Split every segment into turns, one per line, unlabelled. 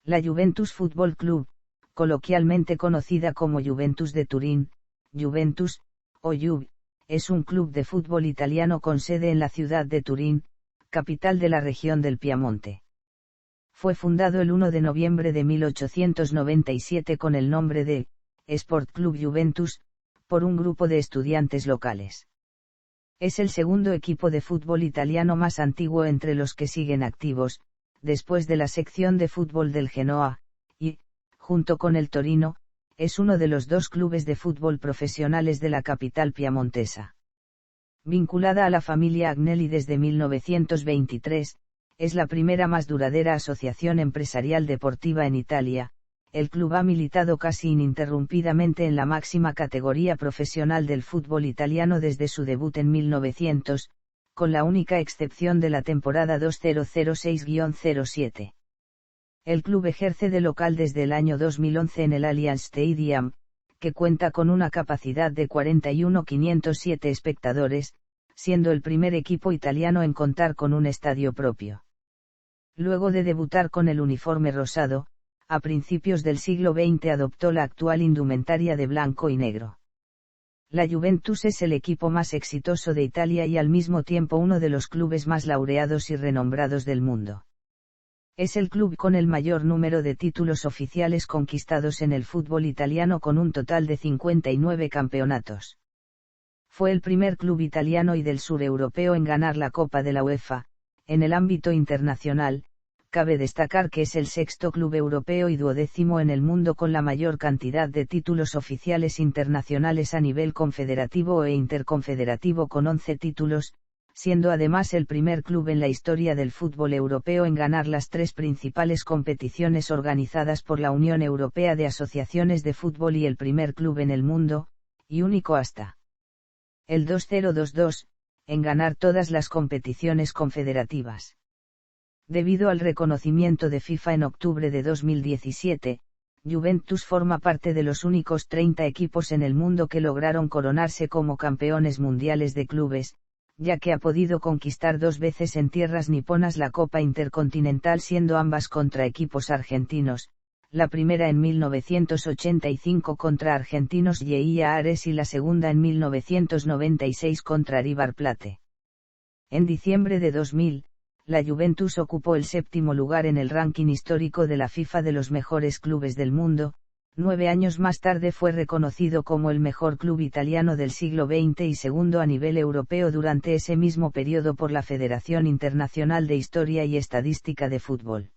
La Juventus Football Club, coloquialmente conocida como Juventus de Turín, Juventus, o Juve, es un club de fútbol italiano con sede en la ciudad de Turín, capital de la región del Piamonte. Fue fundado el 1 de noviembre de 1897 con el nombre de Sport Club Juventus, por un grupo de estudiantes locales. Es el segundo equipo de fútbol italiano más antiguo entre los que siguen activos, después de la sección de fútbol del Genoa, y, junto con el Torino, es uno de los dos clubes de fútbol profesionales de la capital piamontesa. Vinculada a la familia Agnelli desde 1923, es la primera más duradera asociación empresarial deportiva en Italia. El club ha militado casi ininterrumpidamente en la máxima categoría profesional del fútbol italiano desde su debut en 1900, con la única excepción de la temporada 2006-07. El club ejerce de local desde el año 2011 en el Allianz Stadium, que cuenta con una capacidad de 41.507 espectadores, siendo el primer equipo italiano en contar con un estadio propio. Luego de debutar con el uniforme rosado, a principios del siglo XX adoptó la actual indumentaria de blanco y negro. La Juventus es el equipo más exitoso de Italia y al mismo tiempo uno de los clubes más laureados y renombrados del mundo. Es el club con el mayor número de títulos oficiales conquistados en el fútbol italiano con un total de 59 campeonatos. Fue el primer club italiano y del sur europeo en ganar la Copa de la UEFA. En el ámbito internacional, cabe destacar que es el sexto club europeo y 12º en el mundo con la mayor cantidad de títulos oficiales internacionales a nivel confederativo e interconfederativo con 11 títulos, siendo además el primer club en la historia del fútbol europeo en ganar las tres principales competiciones organizadas por la Unión Europea de Asociaciones de Fútbol y el primer club en el mundo, y único hasta el 2022, en ganar todas las competiciones confederativas. Debido al reconocimiento de FIFA en octubre de 2017, Juventus forma parte de los únicos 30 equipos en el mundo que lograron coronarse como campeones mundiales de clubes, ya que ha podido conquistar 2 veces en tierras niponas la Copa Intercontinental siendo ambas contra equipos argentinos, la primera en 1985 contra Argentinos Lleida Ares y la segunda en 1996 contra River Plate. En diciembre de 2000, la Juventus ocupó el 7º lugar en el ranking histórico de la FIFA de los mejores clubes del mundo. 9 años más tarde fue reconocido como el mejor club italiano del siglo XX y segundo a nivel europeo durante ese mismo periodo por la Federación Internacional de Historia y Estadística de Fútbol.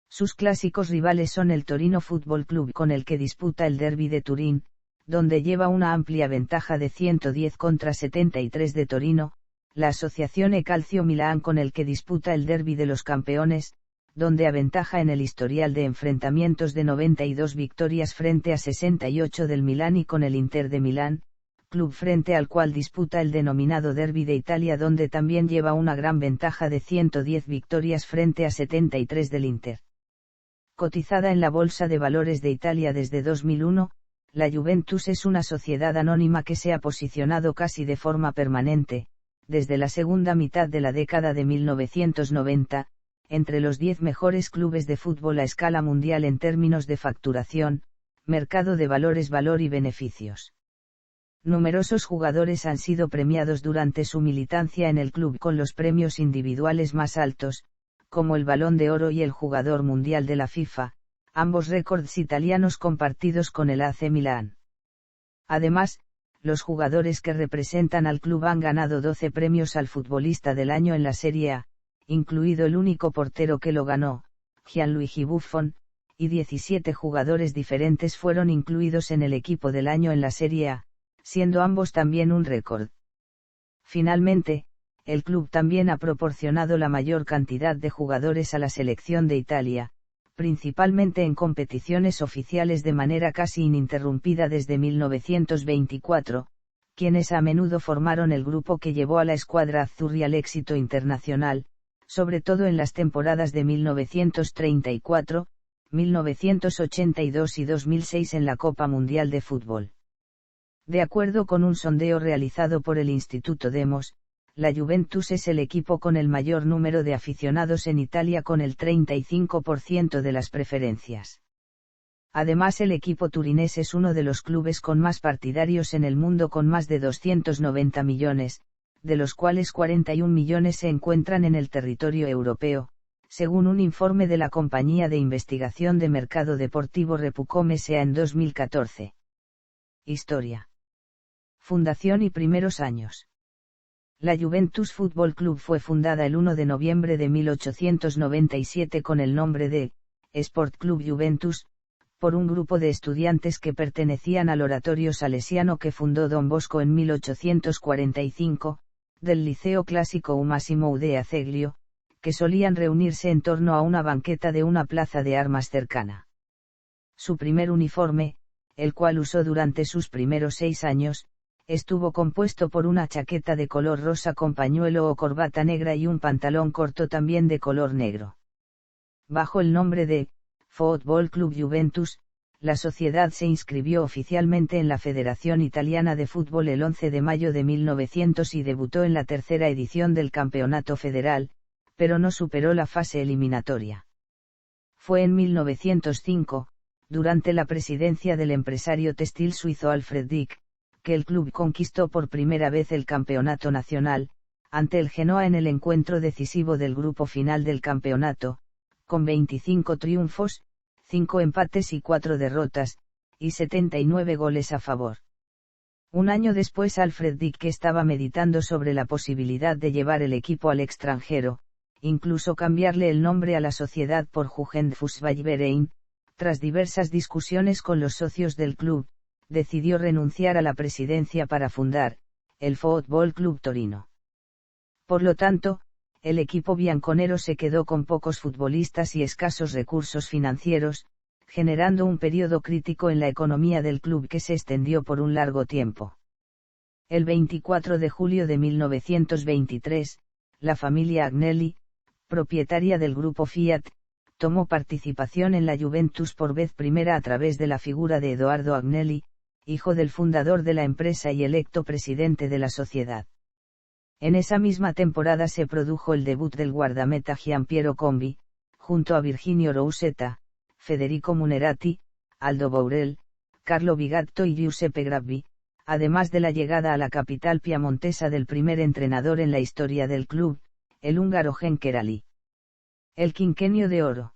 Sus clásicos rivales son el Torino Football Club con el que disputa el Derby de Turín, donde lleva una amplia ventaja de 110 contra 73 de Torino, la Asociazione Calcio Milán con el que disputa el Derby de los Campeones, donde aventaja en el historial de enfrentamientos de 92 victorias frente a 68 del Milán y con el Inter de Milán, club frente al cual disputa el denominado Derby de Italia donde también lleva una gran ventaja de 110 victorias frente a 73 del Inter. Cotizada en la Bolsa de Valores de Italia desde 2001, la Juventus es una sociedad anónima que se ha posicionado casi de forma permanente, desde la segunda mitad de la década de 1990, entre los 10 mejores clubes de fútbol a escala mundial en términos de facturación, mercado de valores, valor y beneficios. Numerosos jugadores han sido premiados durante su militancia en el club con los premios individuales más altos, como el Balón de Oro y el Jugador Mundial de la FIFA, ambos récords italianos compartidos con el AC Milán. Además, los jugadores que representan al club han ganado 12 premios al futbolista del año en la Serie A, incluido el único portero que lo ganó, Gianluigi Buffon, y 17 jugadores diferentes fueron incluidos en el equipo del año en la Serie A, siendo ambos también un récord. Finalmente, el club también ha proporcionado la mayor cantidad de jugadores a la selección de Italia, principalmente en competiciones oficiales de manera casi ininterrumpida desde 1924, quienes a menudo formaron el grupo que llevó a la escuadra azzurri al éxito internacional, sobre todo en las temporadas de 1934, 1982 y 2006 en la Copa Mundial de Fútbol. De acuerdo con un sondeo realizado por el Instituto Demos, la Juventus es el equipo con el mayor número de aficionados en Italia con el 35% de las preferencias. Además, el equipo turinés es uno de los clubes con más partidarios en el mundo con más de 290 millones, de los cuales 41 millones se encuentran en el territorio europeo, según un informe de la compañía de investigación de mercado deportivo Repucom S.A. en 2014. Historia. Fundación y primeros años. La Juventus Football Club fue fundada el 1 de noviembre de 1897 con el nombre de Sport Club Juventus, por un grupo de estudiantes que pertenecían al oratorio salesiano que fundó Don Bosco en 1845, del Liceo Clásico Massimo de Azeglio, que solían reunirse en torno a una banqueta de una plaza de armas cercana. Su primer uniforme, el cual usó durante sus primeros 6 años, estuvo compuesto por una chaqueta de color rosa con pañuelo o corbata negra y un pantalón corto también de color negro. Bajo el nombre de Football Club Juventus, la sociedad se inscribió oficialmente en la Federación Italiana de Fútbol el 11 de mayo de 1900 y debutó en la tercera edición del Campeonato Federal, pero no superó la fase eliminatoria. Fue en 1905, durante la presidencia del empresario textil suizo Alfred Dick, que el club conquistó por primera vez el campeonato nacional, ante el Genoa en el encuentro decisivo del grupo final del campeonato, con 25 triunfos, 5 empates y 4 derrotas, y 79 goles a favor. Un año después Alfred Dick, que estaba meditando sobre la posibilidad de llevar el equipo al extranjero, incluso cambiarle el nombre a la sociedad por Jugendfußballverein, tras diversas discusiones con los socios del club, decidió renunciar a la presidencia para fundar el Football Club Torino. Por lo tanto, el equipo bianconero se quedó con pocos futbolistas y escasos recursos financieros, generando un periodo crítico en la economía del club que se extendió por un largo tiempo. El 24 de julio de 1923, la familia Agnelli, propietaria del grupo Fiat, tomó participación en la Juventus por vez primera a través de la figura de Edoardo Agnelli, hijo del fundador de la empresa y electo presidente de la sociedad. En esa misma temporada se produjo el debut del guardameta Giampiero Combi, junto a Virginio Rousetta, Federico Munerati, Aldo Bourel, Carlo Bigatto y Giuseppe Grabbi, además de la llegada a la capital piamontesa del primer entrenador en la historia del club, el húngaro Henker Ali. El quinquenio de oro.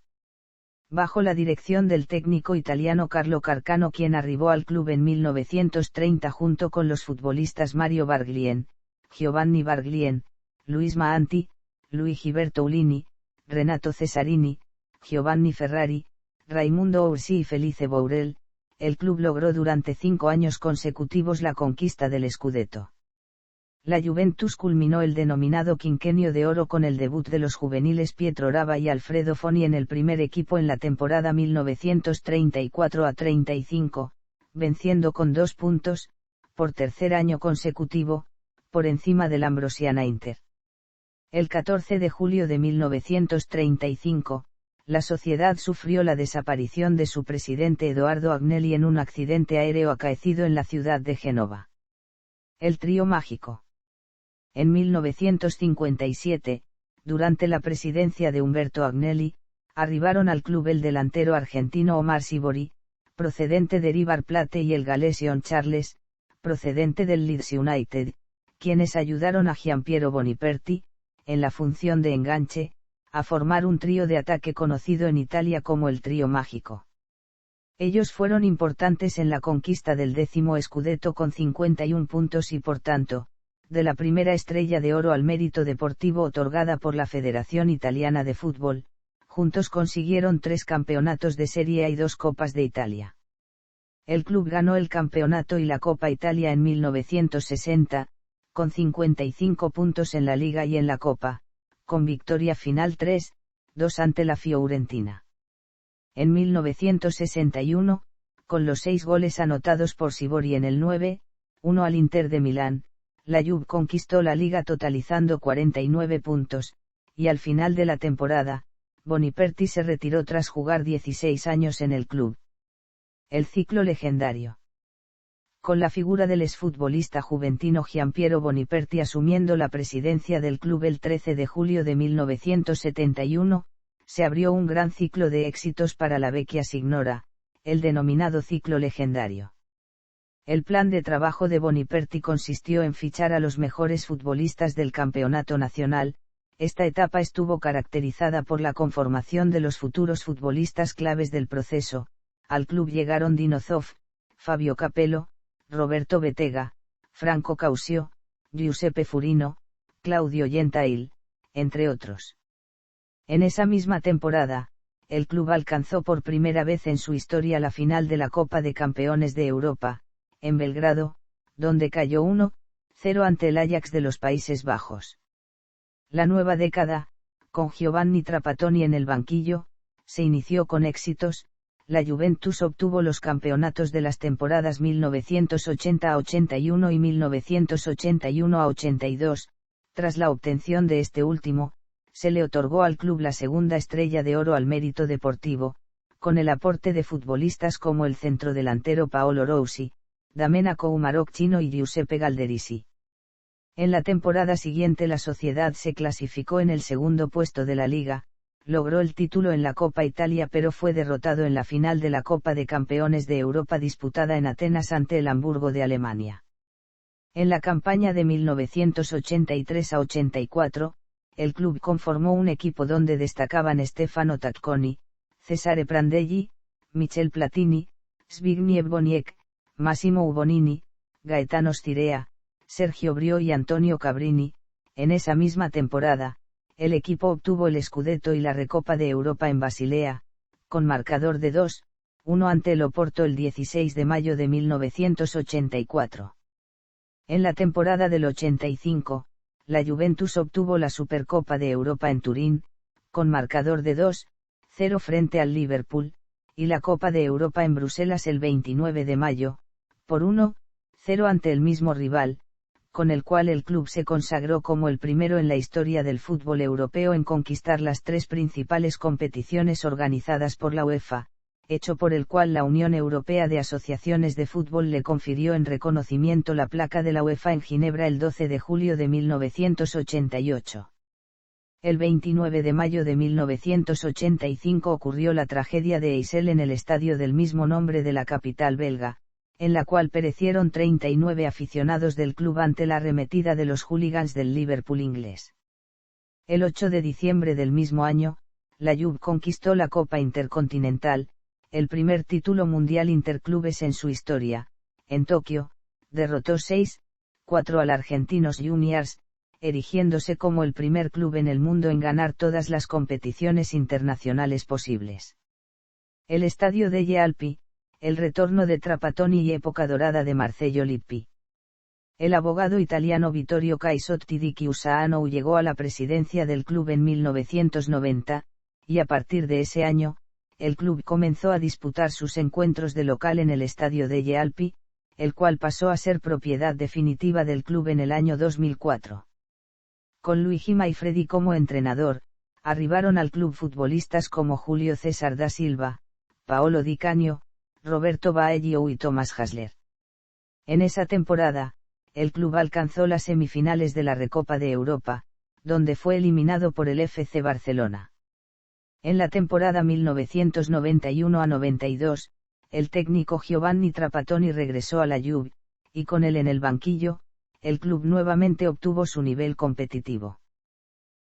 Bajo la dirección del técnico italiano Carlo Carcano, quien arribó al club en 1930 junto con los futbolistas Mario Barglien, Giovanni Barglien, Luis Maanti, Luigi Bertolini, Renato Cesarini, Giovanni Ferrari, Raimundo Orsi y Felice Bourel, el club logró durante 5 años consecutivos la conquista del Scudetto. La Juventus culminó el denominado quinquenio de oro con el debut de los juveniles Pietro Rava y Alfredo Foni en el primer equipo en la temporada 1934-35, venciendo con 2 puntos, por tercer año consecutivo, por encima del Ambrosiana Inter. El 14 de julio de 1935, la sociedad sufrió la desaparición de su presidente Edoardo Agnelli en un accidente aéreo acaecido en la ciudad de Génova. El trío mágico. En 1957, durante la presidencia de Umberto Agnelli, arribaron al club el delantero argentino Omar Sivori, procedente de River Plate, y el galés John Charles, procedente del Leeds United, quienes ayudaron a Giampiero Boniperti, en la función de enganche, a formar un trío de ataque conocido en Italia como el trío mágico. Ellos fueron importantes en la conquista del 10º Scudetto con 51 puntos y por tanto, de la primera estrella de oro al mérito deportivo otorgada por la Federación Italiana de Fútbol, juntos consiguieron 3 campeonatos de Serie A y 2 Copas de Italia. El club ganó el campeonato y la Copa Italia en 1960, con 55 puntos en la Liga y en la Copa, con victoria final 3-2 ante la Fiorentina. En 1961, con los 6 goles anotados por Sivori en el 9-1 al Inter de Milán, la Juve conquistó la Liga totalizando 49 puntos, y al final de la temporada, Boniperti se retiró tras jugar 16 años en el club. El ciclo legendario. con la figura del exfutbolista juventino Gianpiero Boniperti asumiendo la presidencia del club el 13 de julio de 1971, se abrió un gran ciclo de éxitos para la Vecchia Signora, el denominado ciclo legendario. El plan de trabajo de Boniperti consistió en fichar a los mejores futbolistas del campeonato nacional. Esta etapa estuvo caracterizada por la conformación de los futuros futbolistas claves del proceso. Al club llegaron Dino Zoff, Fabio Capello, Roberto Bettega, Franco Causio, Giuseppe Furino, Claudio Gentail, entre otros. En esa misma temporada, el club alcanzó por primera vez en su historia la final de la Copa de Campeones de Europa, en Belgrado, donde cayó 1-0 ante el Ajax de los Países Bajos. La nueva década, con Giovanni Trapattoni en el banquillo, se inició con éxitos. La Juventus obtuvo los campeonatos de las temporadas 1980-81 y 1981-82, tras la obtención de este último, se le otorgó al club la segunda estrella de oro al mérito deportivo, con el aporte de futbolistas como el centrodelantero Paolo Rossi, Domenico Umarocchino y Giuseppe Galderisi. En la temporada siguiente la sociedad se clasificó en el segundo puesto de la liga, logró el título en la Copa Italia pero fue derrotado en la final de la Copa de Campeones de Europa disputada en Atenas ante el Hamburgo de Alemania. En la campaña de 1983-84, el club conformó un equipo donde destacaban Stefano Tacconi, Cesare Prandelli, Michel Platini, Zbigniew Boniek, Massimo Ubonini, Gaetano Scirea, Sergio Brio y Antonio Cabrini. En esa misma temporada, el equipo obtuvo el Scudetto y la Recopa de Europa en Basilea, con marcador de 2-1 ante el Oporto el 16 de mayo de 1984. En la temporada del 85, la Juventus obtuvo la Supercopa de Europa en Turín, con marcador de 2-0 frente al Liverpool, y la Copa de Europa en Bruselas el 29 de mayo, por 1-0 ante el mismo rival, con el cual el club se consagró como el primero en la historia del fútbol europeo en conquistar las tres principales competiciones organizadas por la UEFA, hecho por el cual la Unión Europea de Asociaciones de Fútbol le confirió en reconocimiento la placa de la UEFA en Ginebra el 12 de julio de 1988. El 29 de mayo de 1985 ocurrió la tragedia de Heysel en el estadio del mismo nombre de la capital belga, en la cual perecieron 39 aficionados del club ante la arremetida de los hooligans del Liverpool inglés. El 8 de diciembre del mismo año, la Juve conquistó la Copa Intercontinental, el primer título mundial interclubes en su historia. En Tokio, derrotó 6-4 al Argentinos Juniors, erigiéndose como el primer club en el mundo en ganar todas las competiciones internacionales posibles. El estadio degli Alpi, el retorno de Trapattoni y época dorada de Marcello Lippi. El abogado italiano Vittorio Caisotti di Chiusano llegó a la presidencia del club en 1990, y a partir de ese año, el club comenzó a disputar sus encuentros de local en el estadio degli Alpi, el cual pasó a ser propiedad definitiva del club en el año 2004. Con Luigi Manfredi como entrenador, arribaron al club futbolistas como Julio César da Silva, Paolo Di Canio, Roberto Baggio y Thomas Hasler. En esa temporada, el club alcanzó las semifinales de la Recopa de Europa, donde fue eliminado por el FC Barcelona. En la temporada 1991-92, el técnico Giovanni Trapattoni regresó a la Juve, y con él en el banquillo, el club nuevamente obtuvo su nivel competitivo.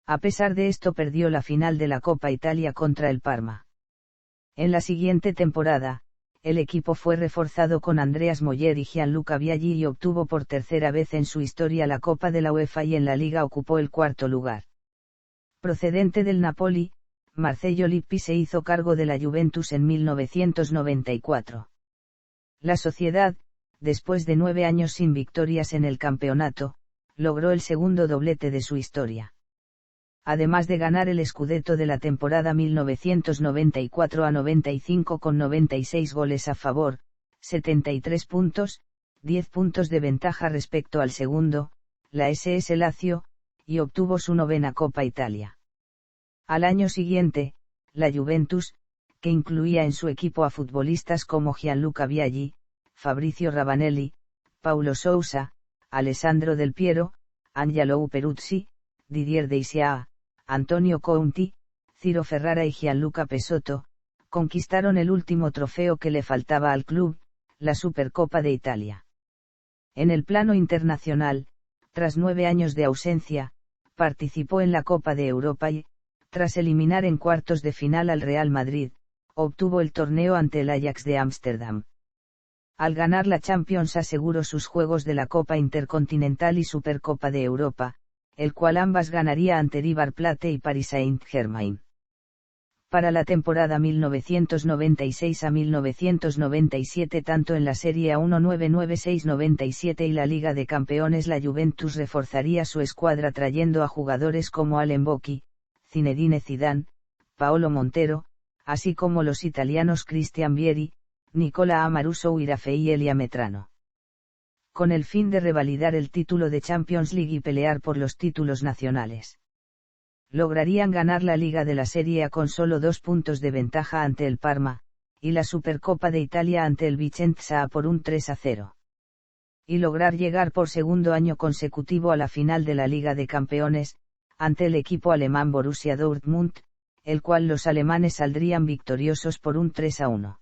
A pesar de esto perdió la final de la Copa Italia contra el Parma. En la siguiente temporada, el equipo fue reforzado con Andreas Moyer y Gianluca Viaggi y obtuvo por tercera vez en su historia la Copa de la UEFA y en la Liga ocupó el cuarto lugar. Procedente del Napoli, Marcello Lippi se hizo cargo de la Juventus en 1994. La sociedad, después de 9 años sin victorias en el campeonato, logró el segundo doblete de su historia. Además de ganar el Scudetto de la temporada 1994-95 con 96 goles a favor, 73 puntos, 10 puntos de ventaja respecto al segundo, la SS Lazio, y obtuvo su 9ª Copa Italia. Al año siguiente, la Juventus, que incluía en su equipo a futbolistas como Gianluca Viaggi, Fabrizio Ravanelli, Paulo Sousa, Alessandro Del Piero, Angelo Peruzzi, Didier Deisia, Antonio Conti, Ciro Ferrara y Gianluca Pesotto, conquistaron el último trofeo que le faltaba al club, la Supercopa de Italia. En el plano internacional, tras 9 años de ausencia, participó en la Copa de Europa y, tras eliminar en cuartos de final al Real Madrid, obtuvo el torneo ante el Ajax de Ámsterdam. Al ganar la Champions aseguró sus juegos de la Copa Intercontinental y Supercopa de Europa, el cual ambas ganaría ante River Plate y Paris Saint-Germain. Para la temporada 1996 a 1997 tanto en la Serie A 1996-97 y la Liga de Campeones la Juventus reforzaría su escuadra trayendo a jugadores como Allen Bocchi, Zinedine Zidane, Paolo Montero, así como los italianos Cristian Vieri, Nicola Amaruso y Raffaele Liametrano. Con el fin de revalidar el título de Champions League y pelear por los títulos nacionales. Lograrían ganar la Liga de la Serie A con solo 2 puntos de ventaja ante el Parma, y la Supercopa de Italia ante el Vicenza por un 3-0. Y lograr llegar por segundo año consecutivo a la final de la Liga de Campeones, ante el equipo alemán Borussia Dortmund, el cual los alemanes saldrían victoriosos por un 3-1.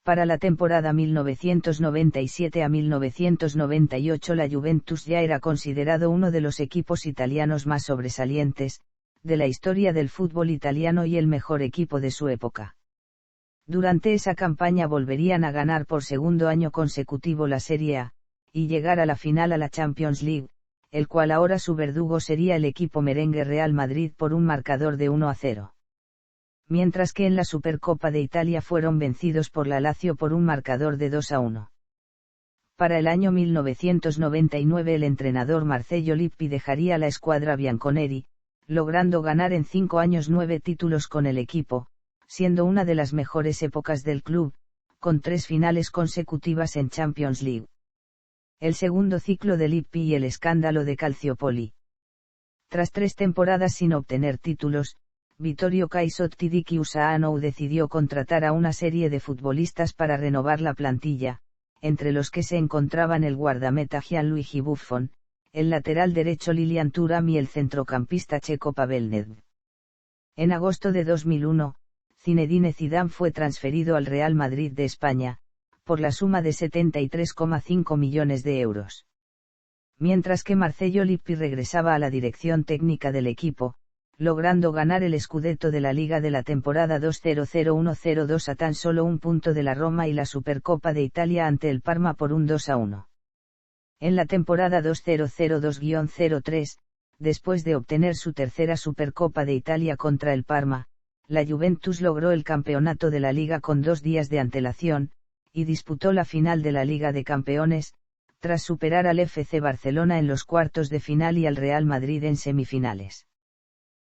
Para la temporada 1997 a 1998 la Juventus ya era considerado uno de los equipos italianos más sobresalientes, de la historia del fútbol italiano y el mejor equipo de su época. Durante esa campaña volverían a ganar por segundo año consecutivo la Serie A, y llegar a la final a la Champions League, el cual ahora su verdugo sería el equipo merengue Real Madrid por un marcador de 1-0. Mientras que en la Supercopa de Italia fueron vencidos por la Lazio por un marcador de 2-1. Para el año 1999 el entrenador Marcello Lippi dejaría la escuadra bianconeri, logrando ganar en 5 años 9 títulos con el equipo, siendo una de las mejores épocas del club, con 3 finales consecutivas en Champions League. El segundo ciclo de Lippi y el escándalo de Calciopoli. Tras 3 temporadas sin obtener títulos, Vittorio Caisotti Usano decidió contratar a una serie de futbolistas para renovar la plantilla, entre los que se encontraban el guardameta Gianluigi Buffon, el lateral derecho Lilian Thuram y el centrocampista checo Pavel Nedved. En agosto de 2001, Zinedine Zidane fue transferido al Real Madrid de España, por la suma de 73,5 millones de euros. Mientras que Marcello Lippi regresaba a la dirección técnica del equipo, logrando ganar el Scudetto de la Liga de la temporada 2001-02 a tan solo un punto de la Roma y la Supercopa de Italia ante el Parma por un 2-1. En la temporada 2002-03, después de obtener su tercera Supercopa de Italia contra el Parma, la Juventus logró el campeonato de la Liga con 2 días de antelación, y disputó la final de la Liga de Campeones, tras superar al FC Barcelona en los cuartos de final y al Real Madrid en semifinales.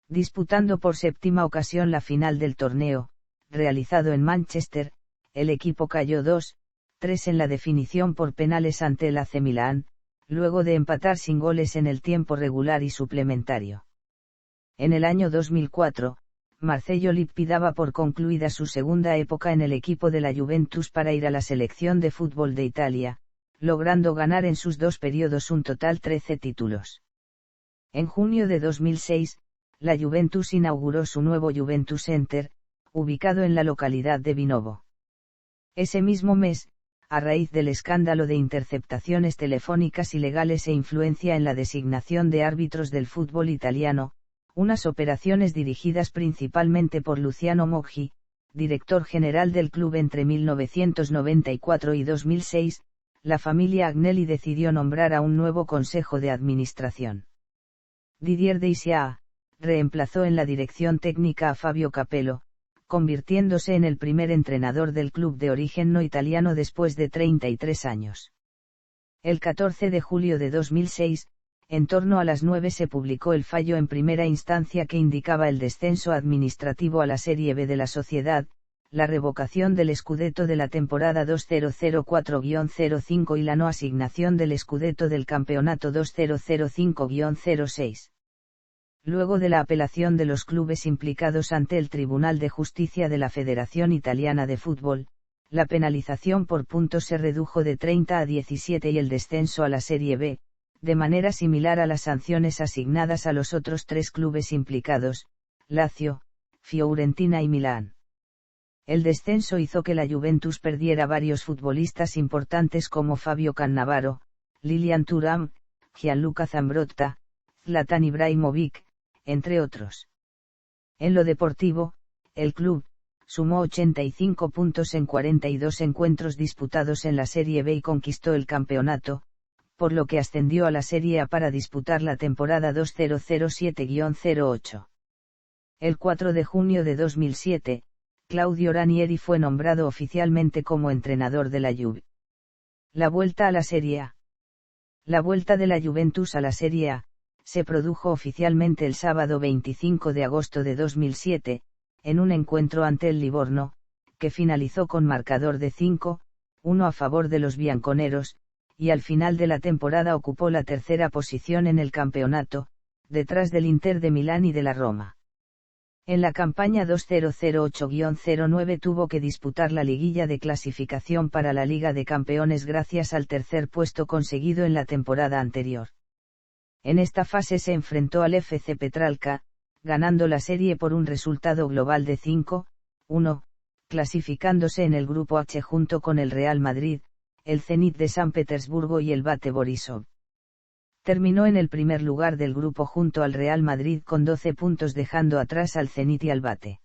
Disputando por 7ª ocasión la final del torneo, realizado en Manchester, el equipo cayó 2-3 en la definición por penales ante el AC Milán, luego de empatar sin goles en el tiempo regular y suplementario. En el año 2004, Marcello Lippi daba por concluida su segunda época en el equipo de la Juventus para ir a la selección de fútbol de Italia, logrando ganar en sus 2 periodos un total 13 títulos. En junio de 2006, la Juventus inauguró su nuevo Juventus Center, ubicado en la localidad de Vinovo. Ese mismo mes, a raíz del escándalo de interceptaciones telefónicas ilegales e influencia en la designación de árbitros del fútbol italiano, unas operaciones dirigidas principalmente por Luciano Moggi, director general del club entre 1994 y 2006, la familia Agnelli decidió nombrar a un nuevo consejo de administración. Didier Deisia reemplazó en la dirección técnica a Fabio Capello, convirtiéndose en el primer entrenador del club de origen no italiano después de 33 años. El 14 de julio de 2006, en torno a las 9 se publicó el fallo en primera instancia que indicaba el descenso administrativo a la Serie B de la sociedad, la revocación del Scudetto de la temporada 2004-05 y la no asignación del Scudetto del campeonato 2005-06. Luego de la apelación de los clubes implicados ante el Tribunal de Justicia de la Federación Italiana de Fútbol, La penalización por puntos se redujo de 30 a 17 y el descenso a la Serie B, de manera similar a las sanciones asignadas a los otros 3 clubes implicados, Lazio, Fiorentina y Milán. El descenso hizo que la Juventus perdiera varios futbolistas importantes como Fabio Cannavaro, Lilian Thuram, Gianluca Zambrotta, Zlatan Ibrahimovic, entre otros. En lo deportivo, el club sumó 85 puntos en 42 encuentros disputados en la Serie B y conquistó el campeonato, por lo que ascendió a la Serie A para disputar la temporada 2007-08. El 4 de junio de 2007, Claudio Ranieri fue nombrado oficialmente como entrenador de la Juve. La vuelta a la Serie A. La vuelta de la Juventus a la Serie A se produjo oficialmente el sábado 25 de agosto de 2007, en un encuentro ante el Livorno, que finalizó con marcador de 5-1 a favor de los bianconeros, y al final de la temporada ocupó la tercera posición en el campeonato, detrás del Inter de Milán y de la Roma. En la campaña 2008-09 tuvo que disputar la liguilla de clasificación para la Liga de Campeones gracias al tercer puesto conseguido en la temporada anterior. En esta fase se enfrentó al FC Petralca, ganando la serie por un resultado global de 5-1, clasificándose en el grupo H junto con el Real Madrid, el Zenit de San Petersburgo y el Bate Borisov. Terminó en el primer lugar del grupo junto al Real Madrid con 12 puntos dejando atrás al Zenit y al Bate.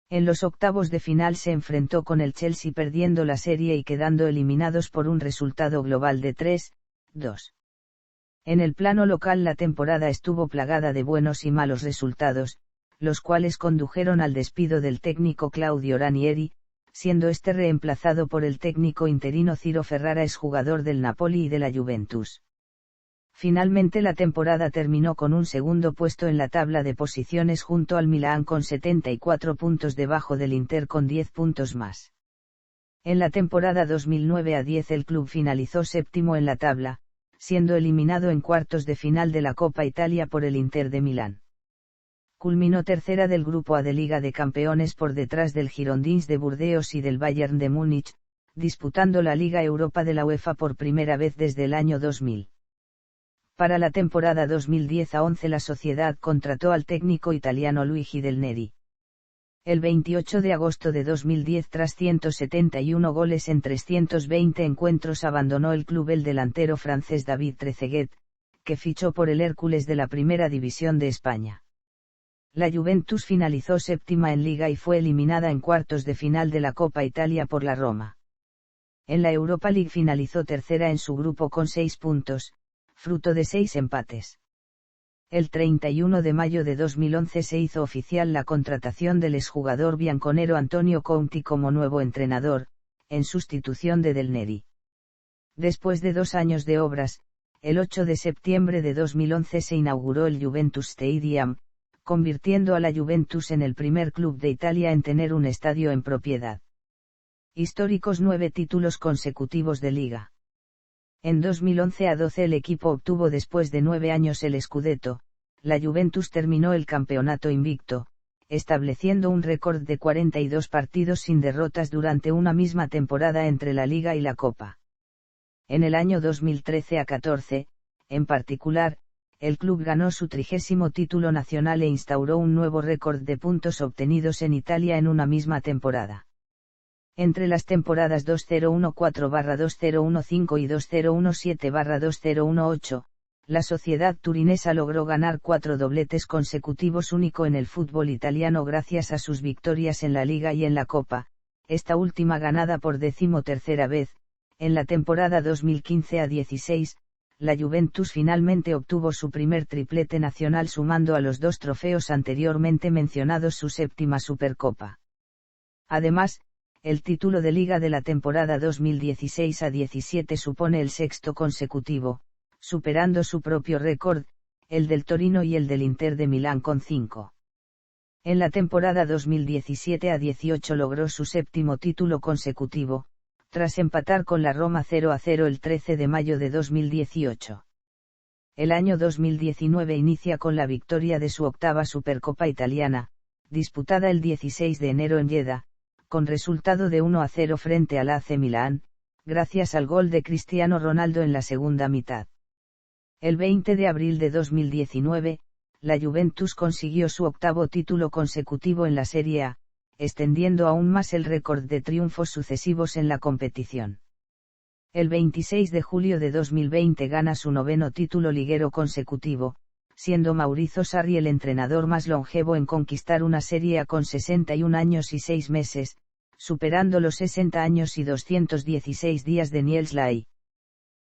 En los octavos de final se enfrentó con el Chelsea perdiendo la serie y quedando eliminados por un resultado global de 3-2. En el plano local la temporada estuvo plagada de buenos y malos resultados, los cuales condujeron al despido del técnico Claudio Ranieri, siendo este reemplazado por el técnico interino Ciro Ferrara, exjugador del Napoli y de la Juventus. Finalmente la temporada terminó con un segundo puesto en la tabla de posiciones junto al Milán con 74 puntos debajo del Inter con 10 puntos más. En la temporada 2009-10 el club finalizó séptimo en la tabla, siendo eliminado en cuartos de final de la Copa Italia por el Inter de Milán. Culminó tercera del grupo A de Liga de Campeones por detrás del Girondins de Burdeos y del Bayern de Múnich, disputando la Liga Europa de la UEFA por primera vez desde el año 2000. Para la temporada 2010-11 la sociedad contrató al técnico italiano Luigi Del Neri. El 28 de agosto de 2010, tras 171 goles en 320 encuentros, abandonó el club el delantero francés David Trezeguet, que fichó por el Hércules de la Primera División de España. La Juventus finalizó séptima en Liga y fue eliminada en cuartos de final de la Copa Italia por la Roma. En la Europa League finalizó tercera en su grupo con 6 puntos, fruto de 6 empates. El 31 de mayo de 2011 se hizo oficial la contratación del exjugador bianconero Antonio Conti como nuevo entrenador, en sustitución de Del Neri. Después de 2 años de obras, el 8 de septiembre de 2011 se inauguró el Juventus Stadium, convirtiendo a la Juventus en el primer club de Italia en tener un estadio en propiedad. Históricos 9 títulos consecutivos de Liga. En 2011-12 el equipo obtuvo después de 9 años el Scudetto. La Juventus terminó el campeonato invicto, estableciendo un récord de 42 partidos sin derrotas durante una misma temporada entre la Liga y la Copa. En el año 2013-14, en particular, el club ganó su 30º título nacional e instauró un nuevo récord de puntos obtenidos en Italia en una misma temporada. Entre las temporadas 2014-2015 y 2017-2018, la sociedad turinesa logró ganar 4 dobletes consecutivos, único en el fútbol italiano gracias a sus victorias en la Liga y en la Copa, esta última ganada por 13ª vez. En la temporada 2015-16, la Juventus finalmente obtuvo su primer triplete nacional sumando a los 2 trofeos anteriormente mencionados su 7ª Supercopa. Además, el título de Liga de la temporada 2016-17 supone el 6º consecutivo, superando su propio récord, el del Torino y el del Inter de Milán con 5. En la temporada 2017-18 logró su 7º título consecutivo, tras empatar con la Roma 0-0 el 13 de mayo de 2018. El año 2019 inicia con la victoria de su 8ª Supercopa italiana, disputada el 16 de enero en Jeddah, con resultado de 1-0 frente al AC Milán, gracias al gol de Cristiano Ronaldo en la segunda mitad. El 20 de abril de 2019, la Juventus consiguió su octavo título consecutivo en la Serie A, extendiendo aún más el récord de triunfos sucesivos en la competición. El 26 de julio de 2020 gana su noveno título liguero consecutivo, siendo Maurizio Sarri el entrenador más longevo en conquistar una Serie A con 61 años y 6 meses, superando los 60 años y 216 días de Niels Lai.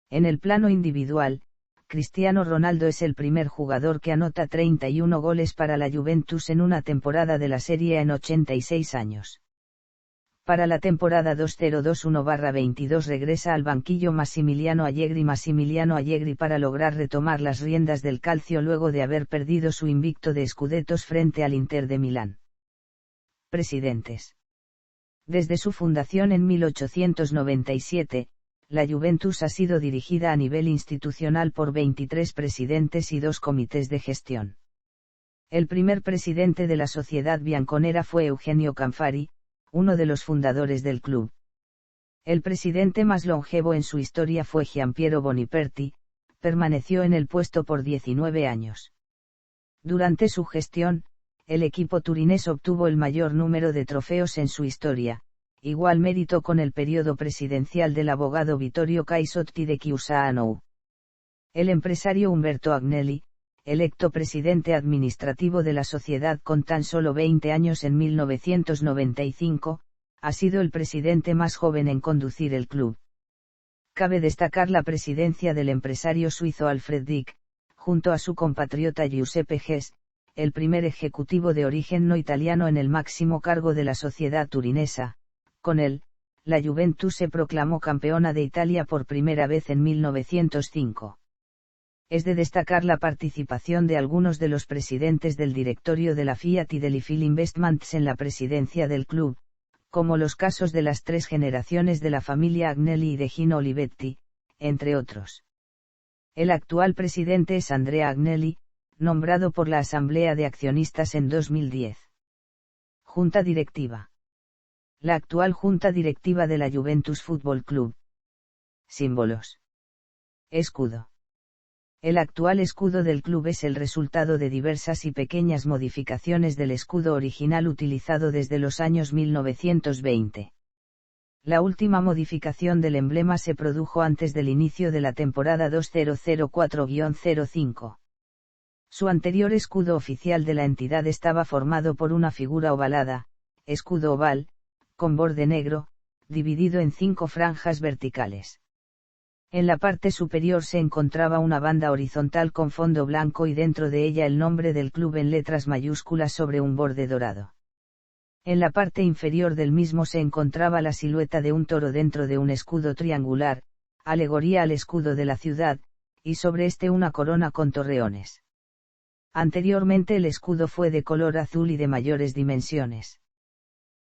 En el plano individual, Cristiano Ronaldo es el primer jugador que anota 31 goles para la Juventus en una temporada de la Serie A en 86 años. Para la temporada 2021/22 regresa al banquillo Massimiliano Allegri para lograr retomar las riendas del Calcio luego de haber perdido su invicto de Scudettos frente al Inter de Milán. Presidentes. Desde su fundación en 1897, la Juventus ha sido dirigida a nivel institucional por 23 presidentes y 2 comités de gestión. El primer presidente de la sociedad bianconera fue Eugenio Canfari, uno de los fundadores del club. El presidente más longevo en su historia fue Giampiero Boniperti, permaneció en el puesto por 19 años. Durante su gestión, el equipo turinés obtuvo el mayor número de trofeos en su historia, igual mérito con el periodo presidencial del abogado Vittorio Caisotti de Chiusano. El empresario Umberto Agnelli, electo presidente administrativo de la sociedad con tan solo 20 años en 1995, ha sido el presidente más joven en conducir el club. Cabe destacar la presidencia del empresario suizo Alfred Dick, junto a su compatriota Giuseppe Gess, el primer ejecutivo de origen no italiano en el máximo cargo de la sociedad turinesa. Con él, la Juventus se proclamó campeona de Italia por primera vez en 1905. Es de destacar la participación de algunos de los presidentes del directorio de la Fiat y del IFIL Investments en la presidencia del club, como los casos de las 3 generaciones de la familia Agnelli y de Gino Olivetti, entre otros. El actual presidente es Andrea Agnelli, nombrado por la Asamblea de Accionistas en 2010. Junta Directiva. La actual Junta Directiva de la Juventus Fútbol Club. Símbolos. Escudo. El actual escudo del club es el resultado de diversas y pequeñas modificaciones del escudo original utilizado desde los años 1920. La última modificación del emblema se produjo antes del inicio de la temporada 2004-05. Su anterior escudo oficial de la entidad estaba formado por una figura ovalada, escudo oval, con borde negro, dividido en 5 franjas verticales. En la parte superior se encontraba una banda horizontal con fondo blanco y dentro de ella el nombre del club en letras mayúsculas sobre un borde dorado. En la parte inferior del mismo se encontraba la silueta de un toro dentro de un escudo triangular, alegoría al escudo de la ciudad, y sobre este una corona con torreones. Anteriormente el escudo fue de color azul y de mayores dimensiones.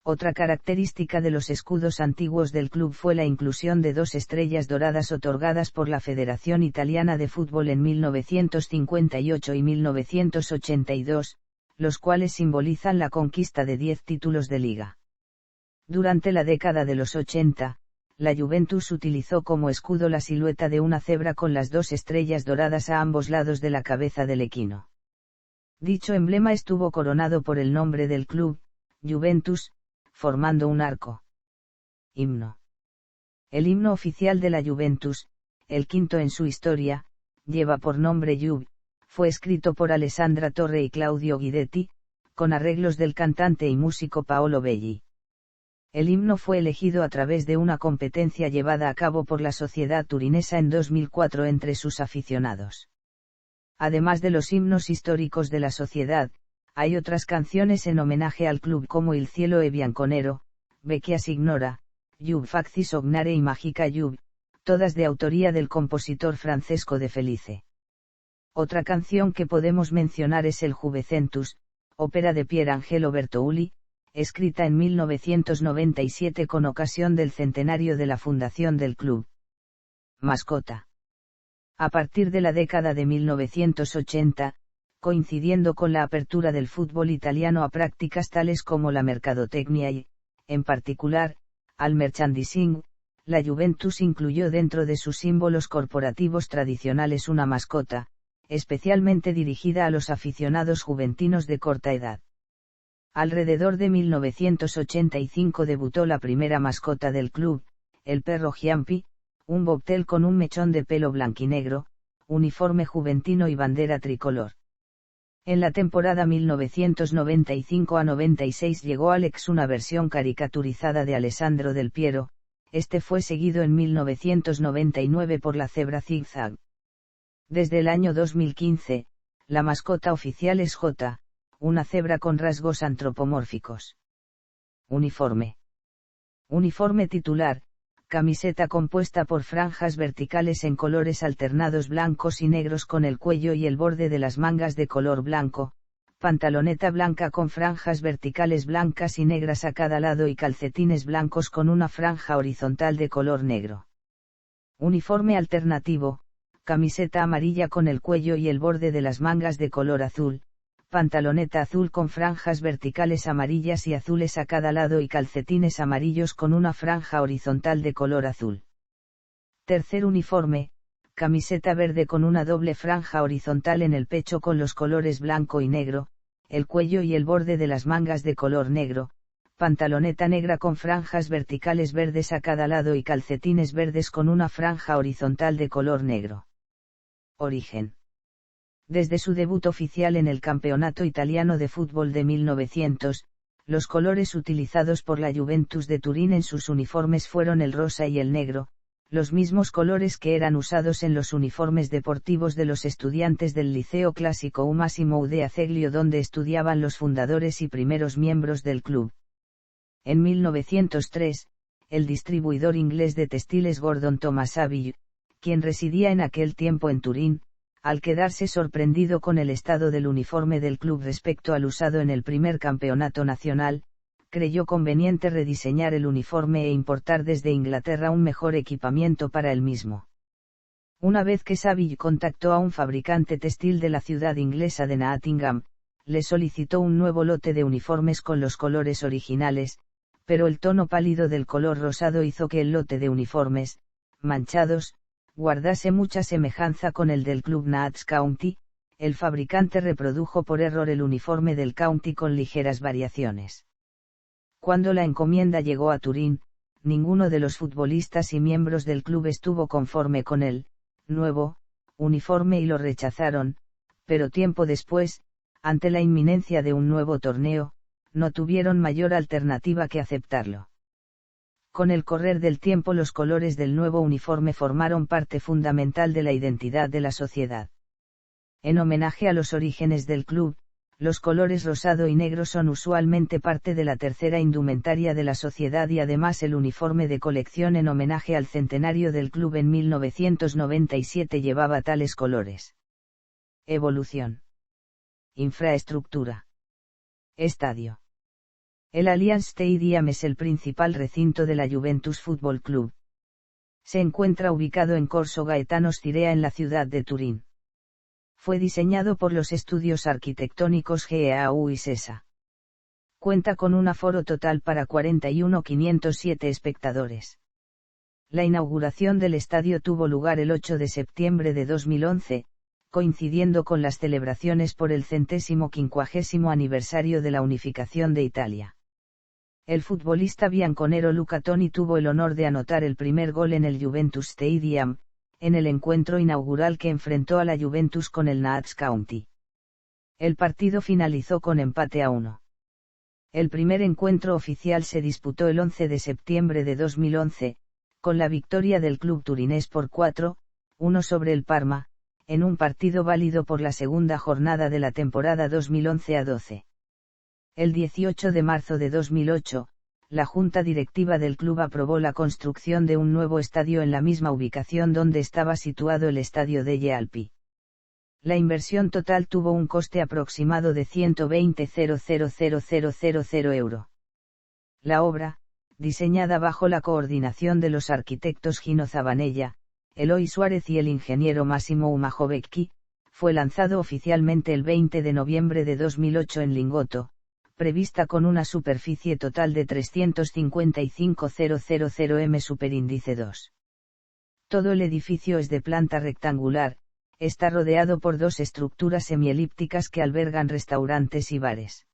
Otra característica de los escudos antiguos del club fue la inclusión de 2 estrellas doradas otorgadas por la Federación Italiana de Fútbol en 1958 y 1982, los cuales simbolizan la conquista de 10 títulos de liga. Durante la década de los 80, la Juventus utilizó como escudo la silueta de una cebra con las 2 estrellas doradas a ambos lados de la cabeza del equino. Dicho emblema estuvo coronado por el nombre del club, Juventus, formando un arco. Himno. El himno oficial de la Juventus, el quinto en su historia, lleva por nombre Juve, fue escrito por Alessandra Torre y Claudio Guidetti, con arreglos del cantante y músico Paolo Belli. El himno fue elegido a través de una competencia llevada a cabo por la sociedad turinesa en 2004 entre sus aficionados. Además de los himnos históricos de la sociedad, hay otras canciones en homenaje al club como Il cielo è bianconero, Vecchia Signora, Juve Facci Sognare y Magica Juve, todas de autoría del compositor Francesco De Felice. Otra canción que podemos mencionar es el Juvecentus, ópera de Pierangelo Bertouli, escrita en 1997 con ocasión del centenario de la fundación del club. Mascota. A partir de la década de 1980, coincidiendo con la apertura del fútbol italiano a prácticas tales como la mercadotecnia y, En particular, al merchandising, la Juventus incluyó dentro de sus símbolos corporativos tradicionales una mascota, especialmente dirigida a los aficionados juventinos de corta edad. Alrededor de 1985 debutó la primera mascota del club, el perro Giampi, un bobtail con un mechón de pelo blanquinegro, uniforme juventino y bandera tricolor. En la temporada 1995-96 llegó Alex, una versión caricaturizada de Alessandro Del Piero. Este fue seguido en 1999 por la cebra Zigzag. Desde el año 2015, la mascota oficial es J, una cebra con rasgos antropomórficos. Uniforme. Uniforme titular: camiseta compuesta por franjas verticales en colores alternados blancos y negros con el cuello y el borde de las mangas de color blanco, pantaloneta blanca con franjas verticales blancas y negras a cada lado y calcetines blancos con una franja horizontal de color negro. Uniforme alternativo: camiseta amarilla con el cuello y el borde de las mangas de color azul, pantaloneta azul con franjas verticales amarillas y azules a cada lado y calcetines amarillos con una franja horizontal de color azul. Tercer uniforme: camiseta verde con una doble franja horizontal en el pecho con los colores blanco y negro, el cuello y el borde de las mangas de color negro, pantaloneta negra con franjas verticales verdes a cada lado y calcetines verdes con una franja horizontal de color negro. Origen. Desde su debut oficial en el Campeonato Italiano de Fútbol de 1900, los colores utilizados por la Juventus de Turín en sus uniformes fueron el rosa y el negro, los mismos colores que eran usados en los uniformes deportivos de los estudiantes del Liceo Clásico Massimo de Azeglio, donde estudiaban los fundadores y primeros miembros del club. En 1903, el distribuidor inglés de textiles Gordon Thomas Saville, quien residía en aquel tiempo en Turín, al quedarse sorprendido con el estado del uniforme del club respecto al usado en el primer campeonato nacional, creyó conveniente rediseñar el uniforme e importar desde Inglaterra un mejor equipamiento para el mismo. Una vez que Saville contactó a un fabricante textil de la ciudad inglesa de Nottingham, le solicitó un nuevo lote de uniformes con los colores originales, pero el tono pálido del color rosado hizo que el lote de uniformes, manchados, guardase mucha semejanza con el del club Notts County. El fabricante reprodujo por error el uniforme del County con ligeras variaciones. Cuando la encomienda llegó a Turín, ninguno de los futbolistas y miembros del club estuvo conforme con el nuevo uniforme y lo rechazaron, pero tiempo después, ante la inminencia de un nuevo torneo, no tuvieron mayor alternativa que aceptarlo. Con el correr del tiempo los colores del nuevo uniforme formaron parte fundamental de la identidad de la sociedad. En homenaje a los orígenes del club, los colores rosado y negro son usualmente parte de la tercera indumentaria de la sociedad y además el uniforme de colección en homenaje al centenario del club en 1997 llevaba tales colores. Evolución. Infraestructura. Estadio. El Allianz Stadium es el principal recinto de la Juventus Football Club. Se encuentra ubicado en Corso Gaetano Scirea en la ciudad de Turín. Fue diseñado por los estudios arquitectónicos GEAU y SESA. Cuenta con un aforo total para 41.507 espectadores. La inauguración del estadio tuvo lugar el 8 de septiembre de 2011, coincidiendo con las celebraciones por el 150º aniversario de la unificación de Italia. El futbolista bianconero Luca Toni tuvo el honor de anotar el primer gol en el Juventus Stadium, en el encuentro inaugural que enfrentó a la Juventus con el Notts County. El partido finalizó con empate a 1. El primer encuentro oficial se disputó el 11 de septiembre de 2011, con la victoria del club turinés por 4-1 sobre el Parma, en un partido válido por la segunda jornada de la temporada 2011-12. El 18 de marzo de 2008, la junta directiva del club aprobó la construcción de un nuevo estadio en la misma ubicación donde estaba situado el estadio degli Alpi. La inversión total tuvo un coste aproximado de 120.000.000 €. La obra, diseñada bajo la coordinación de los arquitectos Gino Zavanella, Eloy Suárez y el ingeniero Massimo Umajovecchi, fue lanzado oficialmente el 20 de noviembre de 2008 en Lingotto, prevista con una superficie total de 355.000 m superíndice 2. Todo el edificio es de planta rectangular, está rodeado por dos estructuras semielípticas que albergan restaurantes y bares.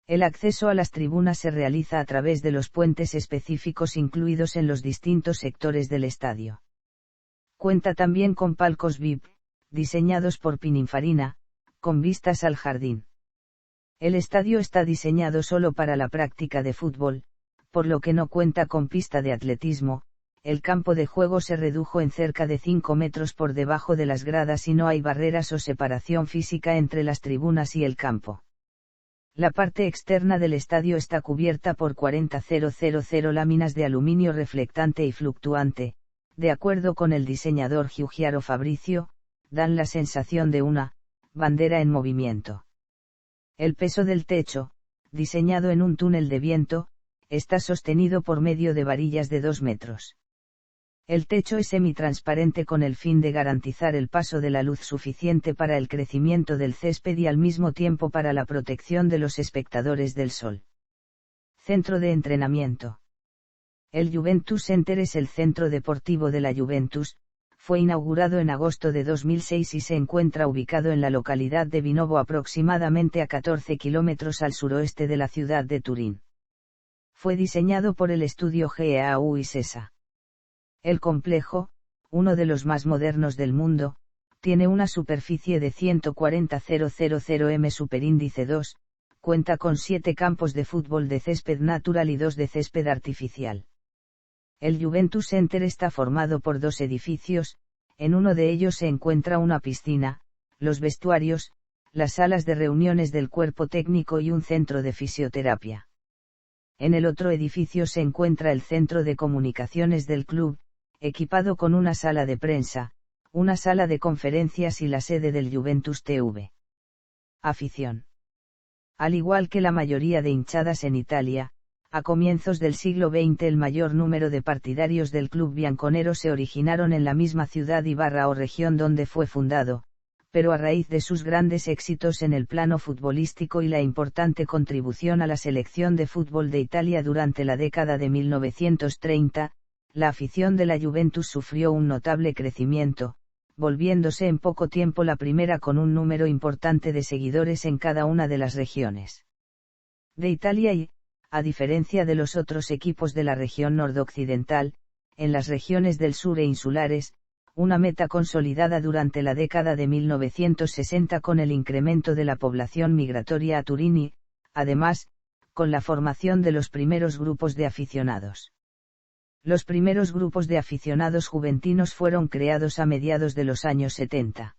El acceso a las tribunas se realiza a través de los puentes específicos incluidos en los distintos sectores del estadio. Cuenta también con palcos VIP, diseñados por Pininfarina, con vistas al jardín. El estadio está diseñado solo para la práctica de fútbol, por lo que no cuenta con pista de atletismo. El campo de juego se redujo en cerca de 5 metros por debajo de las gradas y no hay barreras o separación física entre las tribunas y el campo. La parte externa del estadio está cubierta por 40.000 láminas de aluminio reflectante y fluctuante, de acuerdo con el diseñador Giugiaro Fabrizio, dan la sensación de una bandera en movimiento. El peso del techo, diseñado en un túnel de viento, está sostenido por medio de varillas de 2 metros. El techo es semitransparente con el fin de garantizar el paso de la luz suficiente para el crecimiento del césped y al mismo tiempo para la protección de los espectadores del sol. Centro de entrenamiento. El Juventus Center es el centro deportivo de la Juventus, fue inaugurado en agosto de 2006 y se encuentra ubicado en la localidad de Vinovo aproximadamente a 14 kilómetros al suroeste de la ciudad de Turín. Fue diseñado por el estudio GEAU y SESA. El complejo, uno de los más modernos del mundo, tiene una superficie de 140.000 m superíndice 2, cuenta con 7 campos de fútbol de césped natural y 2 de césped artificial. El Juventus Center está formado por 2 edificios, en uno de ellos se encuentra una piscina, los vestuarios, las salas de reuniones del cuerpo técnico y un centro de fisioterapia. En el otro edificio se encuentra el centro de comunicaciones del club, equipado con una sala de prensa, una sala de conferencias y la sede del Juventus TV. Afición. Al igual que la mayoría de hinchadas en Italia, a comienzos del siglo XX el mayor número de partidarios del club bianconero se originaron en la misma ciudad o región donde fue fundado, pero a raíz de sus grandes éxitos en el plano futbolístico y la importante contribución a la selección de fútbol de Italia durante la década de 1930, la afición de la Juventus sufrió un notable crecimiento, volviéndose en poco tiempo la primera con un número importante de seguidores en cada una de las regiones de Italia y, a diferencia de los otros equipos de la región nordoccidental, en las regiones del sur e insulares, una meta consolidada durante la década de 1960 con el incremento de la población migratoria a Turín y, además, con la formación de los primeros grupos de aficionados. Los primeros grupos de aficionados juventinos fueron creados a mediados de los años 70.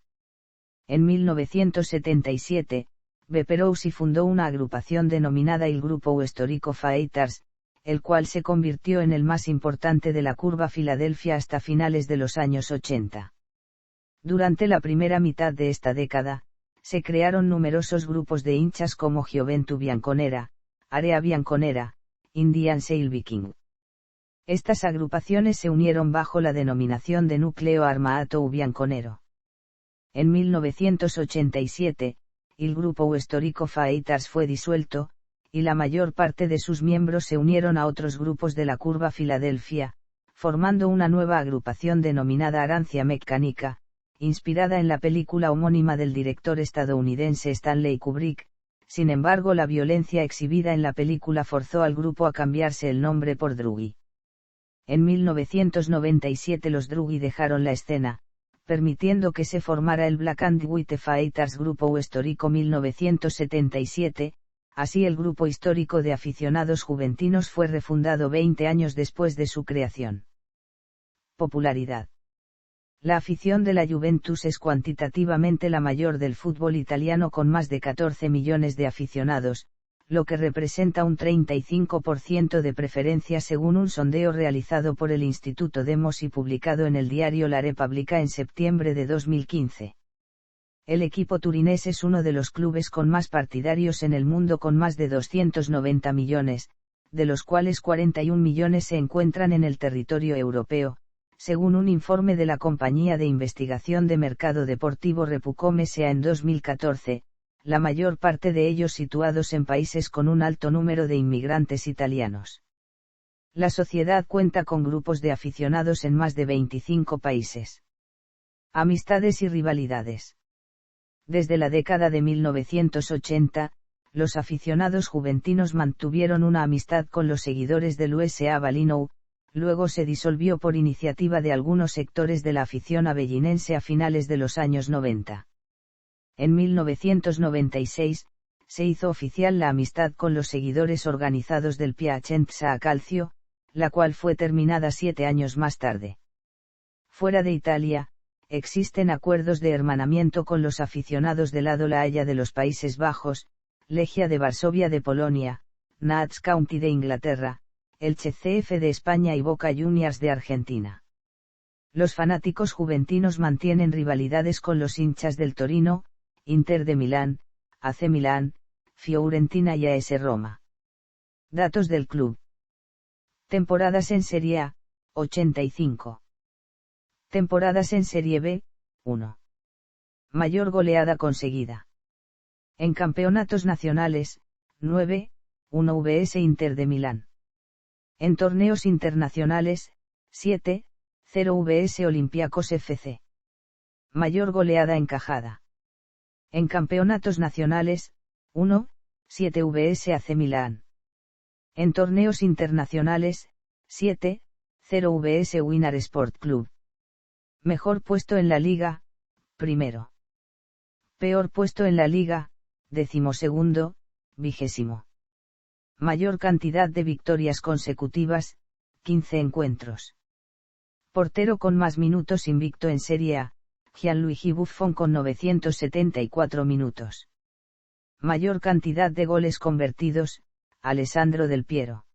En 1977, Beppe fundó una agrupación denominada il Gruppo Storico Fighters, el cual se convirtió en el más importante de la curva Filadelfia hasta finales de los años 80. Durante la primera mitad de esta década, se crearon numerosos grupos de hinchas como Gioventù Bianconera, Area Bianconera, Indian Sail Viking. Estas agrupaciones se unieron bajo la denominación de Núcleo Armato Bianconero. En 1987, el Gruppo Storico Fighters fue disuelto, y la mayor parte de sus miembros se unieron a otros grupos de la curva Filadelfia, formando una nueva agrupación denominada Arancia Meccanica, inspirada en la película homónima del director estadounidense Stanley Kubrick. Sin embargo, la violencia exhibida en la película forzó al grupo a cambiarse el nombre por Drughi. En 1997 los Drughi dejaron la escena, permitiendo que se formara el Black and White Fighters Gruppo Storico 1977, así el grupo histórico de aficionados juventinos fue refundado 20 años después de su creación. Popularidad. La afición de la Juventus es cuantitativamente la mayor del fútbol italiano con más de 14 millones de aficionados, lo que representa un 35% de preferencia según un sondeo realizado por el Instituto Demos y publicado en el diario La Repubblica en septiembre de 2015. El equipo turinés es uno de los clubes con más partidarios en el mundo con más de 290 millones, de los cuales 41 millones se encuentran en el territorio europeo, según un informe de la compañía de investigación de mercado deportivo Repucom S.A. en 2014. la mayor parte de ellos situados en países con un alto número de inmigrantes italianos. La sociedad cuenta con grupos de aficionados en más de 25 países. Amistades y rivalidades. Desde la década de 1980, los aficionados juventinos mantuvieron una amistad con los seguidores del USA Ballinou, luego se disolvió por iniciativa de algunos sectores de la afición avellinense a finales de los años 90. En 1996, se hizo oficial la amistad con los seguidores organizados del Piacenza Calcio, la cual fue terminada 7 años más tarde. Fuera de Italia, existen acuerdos de hermanamiento con los aficionados del Lado La Haya de los Países Bajos, Legia de Varsovia de Polonia, Nats County de Inglaterra, Elche CF de España y Boca Juniors de Argentina. Los fanáticos juventinos mantienen rivalidades con los hinchas del Torino, Inter de Milán, AC Milán, Fiorentina y AS Roma. Datos del club. Temporadas en Serie A, 85. Temporadas en Serie B, 1. Mayor goleada conseguida. En campeonatos nacionales, 9, 1 vs Inter de Milán. En torneos internacionales, 7, 0 vs Olympiacos FC. Mayor goleada encajada. En campeonatos nacionales, 1, 7 vs AC Milán. En torneos internacionales, 7, 0 vs Winner Sport Club. Mejor puesto en la liga, primero. Peor puesto en la liga, 12º, 20. Mayor cantidad de victorias consecutivas, 15 encuentros. Portero con más minutos invicto en Serie A, Gianluigi Buffon con 974 minutos. Mayor cantidad de goles convertidos, Alessandro Del Piero.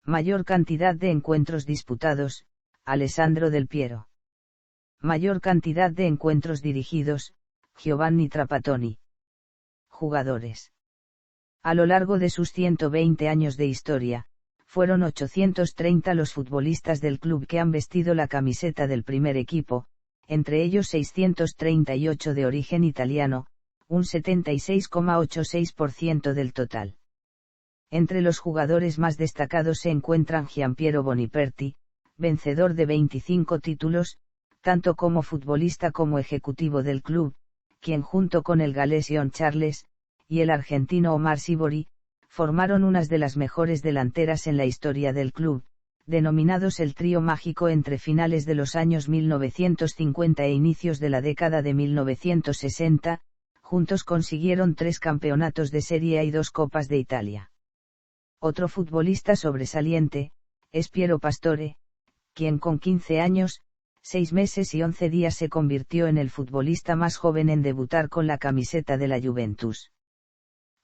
Mayor cantidad de encuentros disputados, Alessandro Del Piero. Mayor cantidad de encuentros dirigidos, Giovanni Trapattoni. Jugadores. A lo largo de sus 120 años de historia, fueron 830 los futbolistas del club que han vestido la camiseta del primer equipo, entre ellos 638 de origen italiano, un 76,86% del total. Entre los jugadores más destacados se encuentran Giampiero Boniperti, vencedor de 25 títulos, tanto como futbolista como ejecutivo del club, quien junto con el galés John Charles, y el argentino Omar Sivori, formaron unas de las mejores delanteras en la historia del club, denominados el trío mágico entre finales de los años 1950 e inicios de la década de 1960, juntos consiguieron 3 campeonatos de Serie A y 2 Copas de Italia. Otro futbolista sobresaliente, es Piero Pastore, quien con 15 años, 6 meses y 11 días se convirtió en el futbolista más joven en debutar con la camiseta de la Juventus.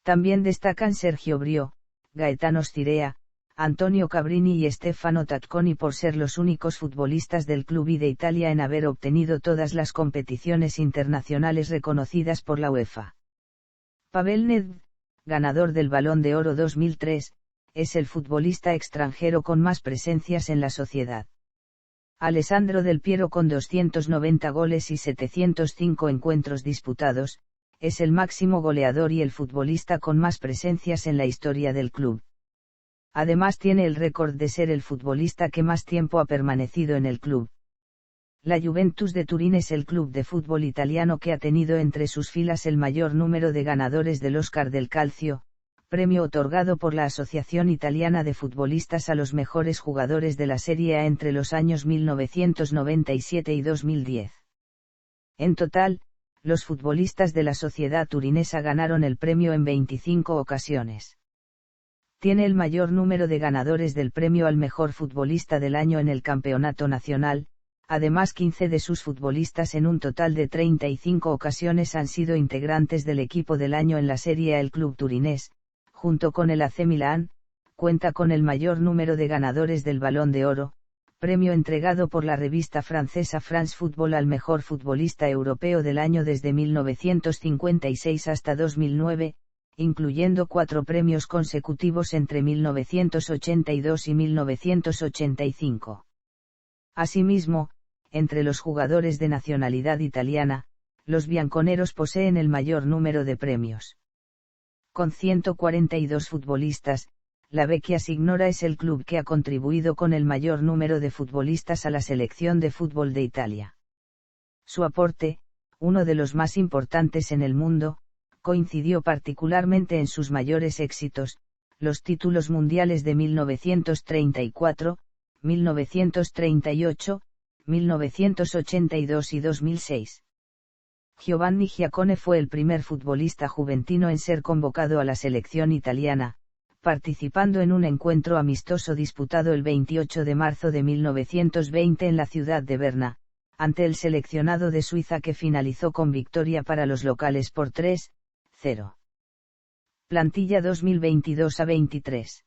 También destacan Sergio Brio, Gaetano Scirea, Antonio Cabrini y Stefano Tacconi por ser los únicos futbolistas del club y de Italia en haber obtenido todas las competiciones internacionales reconocidas por la UEFA. Pavel Nedved, ganador del Balón de Oro 2003, es el futbolista extranjero con más presencias en la sociedad. Alessandro Del Piero con 290 goles y 705 encuentros disputados, es el máximo goleador y el futbolista con más presencias en la historia del club. Además tiene el récord de ser el futbolista que más tiempo ha permanecido en el club. La Juventus de Turín es el club de fútbol italiano que ha tenido entre sus filas el mayor número de ganadores del Oscar del Calcio, premio otorgado por la Asociación Italiana de Futbolistas a los mejores jugadores de la Serie A entre los años 1997 y 2010. En total, los futbolistas de la sociedad turinesa ganaron el premio en 25 ocasiones. Tiene el mayor número de ganadores del premio al mejor futbolista del año en el campeonato nacional, además 15 de sus futbolistas en un total de 35 ocasiones han sido integrantes del equipo del año en la Serie A. El club turinés, junto con el AC Milán, cuenta con el mayor número de ganadores del Balón de Oro, premio entregado por la revista francesa France Football al mejor futbolista europeo del año desde 1956 hasta 2009, incluyendo 4 premios consecutivos entre 1982 y 1985. Asimismo, entre los jugadores de nacionalidad italiana, los bianconeros poseen el mayor número de premios. Con 142 futbolistas, la Vecchia Signora es el club que ha contribuido con el mayor número de futbolistas a la selección de fútbol de Italia. Su aporte, uno de los más importantes en el mundo, coincidió particularmente en sus mayores éxitos, los títulos mundiales de 1934, 1938, 1982 y 2006. Giovanni Giacone fue el primer futbolista juventino en ser convocado a la selección italiana, participando en un encuentro amistoso disputado el 28 de marzo de 1920 en la ciudad de Berna, ante el seleccionado de Suiza que finalizó con victoria para los locales por 3-0. Plantilla 2022-23.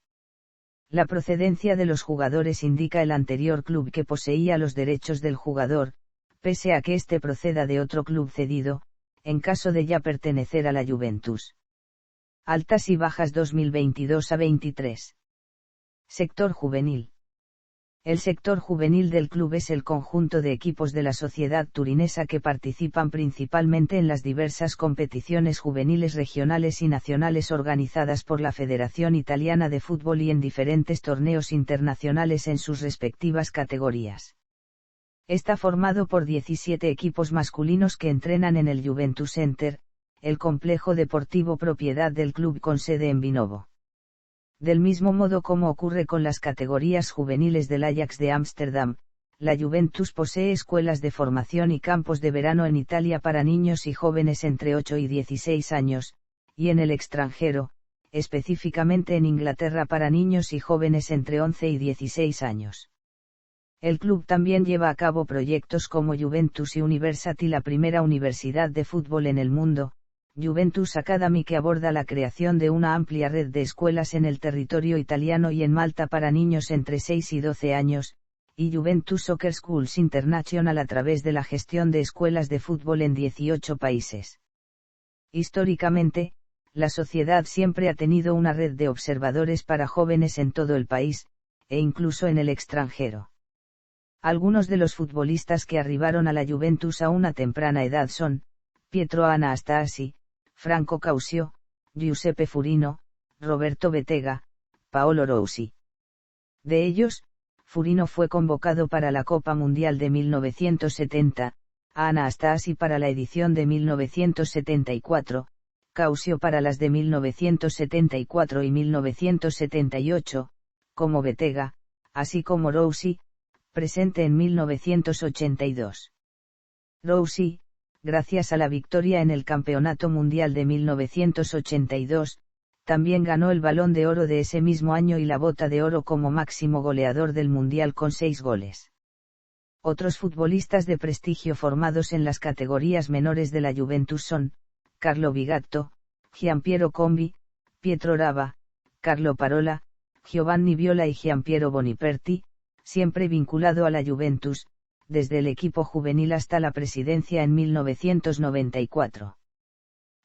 La procedencia de los jugadores indica el anterior club que poseía los derechos del jugador, pese a que éste proceda de otro club cedido, en caso de ya pertenecer a la Juventus. Altas y bajas 2022-23. Sector juvenil. El sector juvenil del club es el conjunto de equipos de la sociedad turinesa que participan principalmente en las diversas competiciones juveniles regionales y nacionales organizadas por la Federación Italiana de Fútbol y en diferentes torneos internacionales en sus respectivas categorías. Está formado por 17 equipos masculinos que entrenan en el Juventus Center, el complejo deportivo propiedad del club con sede en Vinovo. Del mismo modo como ocurre con las categorías juveniles del Ajax de Ámsterdam, la Juventus posee escuelas de formación y campos de verano en Italia para niños y jóvenes entre 8 y 16 años, y en el extranjero, específicamente en Inglaterra para niños y jóvenes entre 11 y 16 años. El club también lleva a cabo proyectos como Juventus University, la primera universidad de fútbol en el mundo, Juventus Academy, que aborda la creación de una amplia red de escuelas en el territorio italiano y en Malta para niños entre 6 y 12 años, y Juventus Soccer Schools International a través de la gestión de escuelas de fútbol en 18 países. Históricamente, la sociedad siempre ha tenido una red de observadores para jóvenes en todo el país, e incluso en el extranjero. Algunos de los futbolistas que arribaron a la Juventus a una temprana edad son Pietro Anastasi, Franco Causio, Giuseppe Furino, Roberto Bettega, Paolo Rossi. De ellos, Furino fue convocado para la Copa Mundial de 1970, Anastasi para la edición de 1974, Causio para las de 1974 y 1978, como Bettega, así como Rossi, presente en 1982. Rossi, gracias a la victoria en el Campeonato Mundial de 1982, también ganó el Balón de Oro de ese mismo año y la Bota de Oro como máximo goleador del Mundial con 6 goles. Otros futbolistas de prestigio formados en las categorías menores de la Juventus son Carlo Bigatto, Gianpiero Combi, Pietro Rava, Carlo Parola, Giovanni Viola y Gianpiero Boniperti, siempre vinculado a la Juventus, desde el equipo juvenil hasta la presidencia en 1994.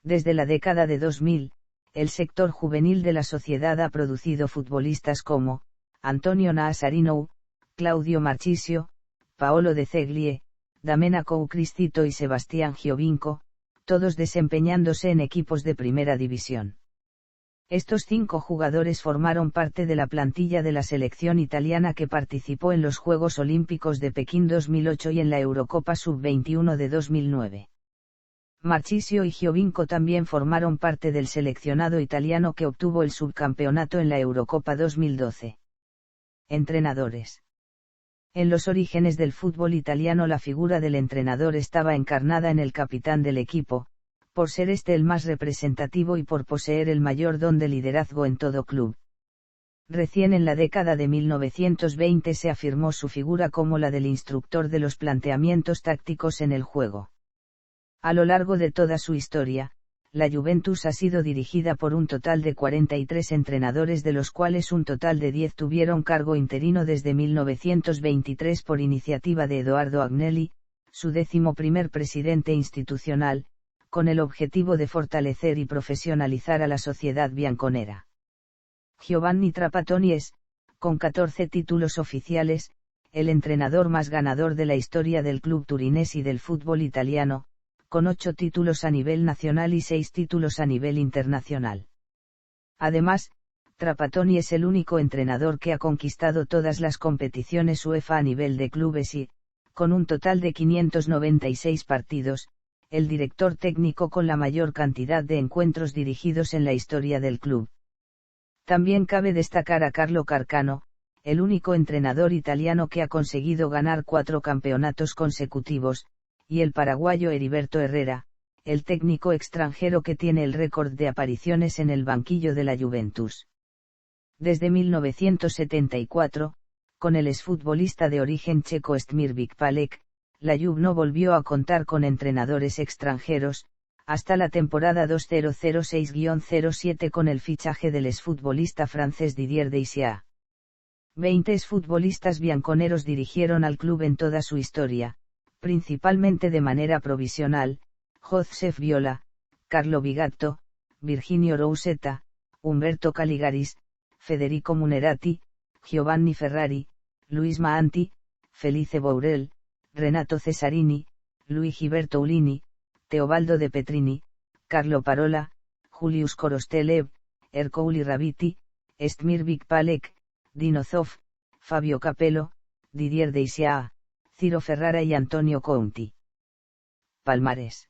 Desde la década de 2000, el sector juvenil de la sociedad ha producido futbolistas como Antonio Naasarino, Claudio Marchisio, Paolo De Ceglie, Domenico Cristito y Sebastián Giovinco, todos desempeñándose en equipos de primera división. Estos 5 jugadores formaron parte de la plantilla de la selección italiana que participó en los Juegos Olímpicos de Pekín 2008 y en la Eurocopa Sub-21 de 2009. Marchisio y Giovinco también formaron parte del seleccionado italiano que obtuvo el subcampeonato en la Eurocopa 2012. Entrenadores. En los orígenes del fútbol italiano la figura del entrenador estaba encarnada en el capitán del equipo, por ser este el más representativo y por poseer el mayor don de liderazgo en todo club. Recién en la década de 1920 se afirmó su figura como la del instructor de los planteamientos tácticos en el juego. A lo largo de toda su historia, la Juventus ha sido dirigida por un total de 43 entrenadores, de los cuales un total de 10 tuvieron cargo interino desde 1923 por iniciativa de Edoardo Agnelli, su 11º presidente institucional, con el objetivo de fortalecer y profesionalizar a la sociedad bianconera. Giovanni Trapattoni es, con 14 títulos oficiales, el entrenador más ganador de la historia del club turinés y del fútbol italiano, con 8 títulos a nivel nacional y 6 títulos a nivel internacional. Además, Trapattoni es el único entrenador que ha conquistado todas las competiciones UEFA a nivel de clubes y, con un total de 596 partidos, el director técnico con la mayor cantidad de encuentros dirigidos en la historia del club. También cabe destacar a Carlo Carcano, el único entrenador italiano que ha conseguido ganar 4 campeonatos consecutivos, y el paraguayo Heriberto Herrera, el técnico extranjero que tiene el récord de apariciones en el banquillo de la Juventus. Desde 1974, con el exfutbolista de origen checo Stmir Bikpalek, la Juve no volvió a contar con entrenadores extranjeros, hasta la temporada 2006-07 con el fichaje del exfutbolista francés Didier Deschamps. 20 exfutbolistas bianconeros dirigieron al club en toda su historia, principalmente de manera provisional: Josef Viola, Carlo Bigatto, Virginio Rousetta, Umberto Caligaris, Federico Munerati, Giovanni Ferrari, Luis Maanti, Felice Bourel, Renato Cesarini, Luigi Bertolini, Teobaldo De Petrini, Carlo Parola, Julius Korostelev, Erkouli Rabiti, Stmir Bikpalek, Dino Zoff, Fabio Capello, Didier Deschamps, Ciro Ferrara y Antonio Conti. Palmarés.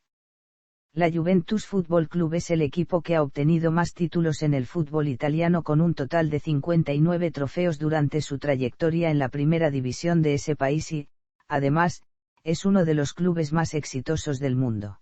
La Juventus Football Club es el equipo que ha obtenido más títulos en el fútbol italiano con un total de 59 trofeos durante su trayectoria en la primera división de ese país y, además, es uno de los clubes más exitosos del mundo.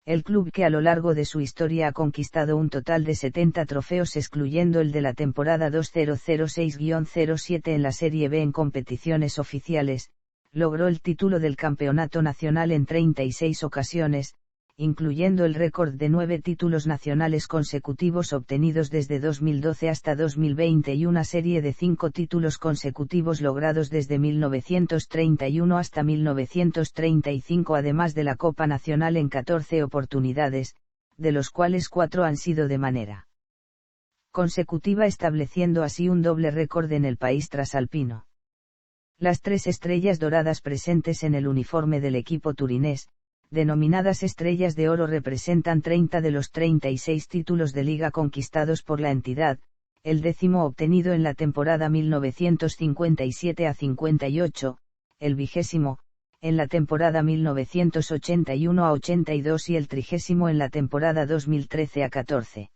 El club que a lo largo de su historia ha conquistado un total de 70 trofeos excluyendo el de la temporada 2006-07 en la Serie B en competiciones oficiales, logró el título del campeonato nacional en 36 ocasiones, incluyendo el récord de 9 títulos nacionales consecutivos obtenidos desde 2012 hasta 2020 y una serie de 5 títulos consecutivos logrados desde 1931 hasta 1935, además de la Copa Nacional en 14 oportunidades, de los cuales 4 han sido de manera consecutiva, estableciendo así un doble récord en el país trasalpino. Las 3 estrellas doradas presentes en el uniforme del equipo turinés, denominadas Estrellas de Oro, representan 30 de los 36 títulos de liga conquistados por la entidad, el 10º obtenido en la temporada 1957-58, el 20º, en la temporada 1981-82 y el 30º en la temporada 2013-14.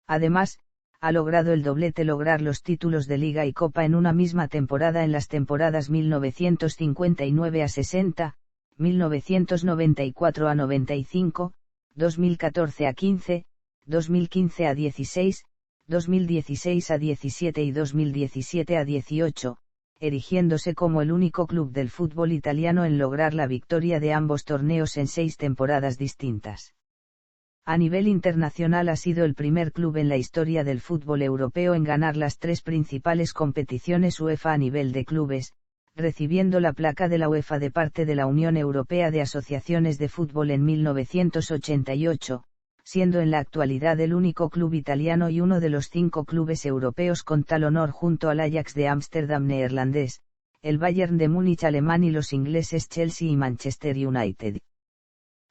Además, ha logrado el doblete, lograr los títulos de Liga y Copa en una misma temporada en las temporadas 1959-60, 1994-95, 2014-15, 2015-16, 2016-17 y 2017-18, erigiéndose como el único club del fútbol italiano en lograr la victoria de ambos torneos en 6 temporadas distintas. A nivel internacional ha sido el primer club en la historia del fútbol europeo en ganar las 3 principales competiciones UEFA a nivel de clubes, recibiendo la placa de la UEFA de parte de la Unión Europea de Asociaciones de Fútbol en 1988, siendo en la actualidad el único club italiano y uno de los 5 clubes europeos con tal honor junto al Ajax de Ámsterdam neerlandés, el Bayern de Múnich alemán y los ingleses Chelsea y Manchester United.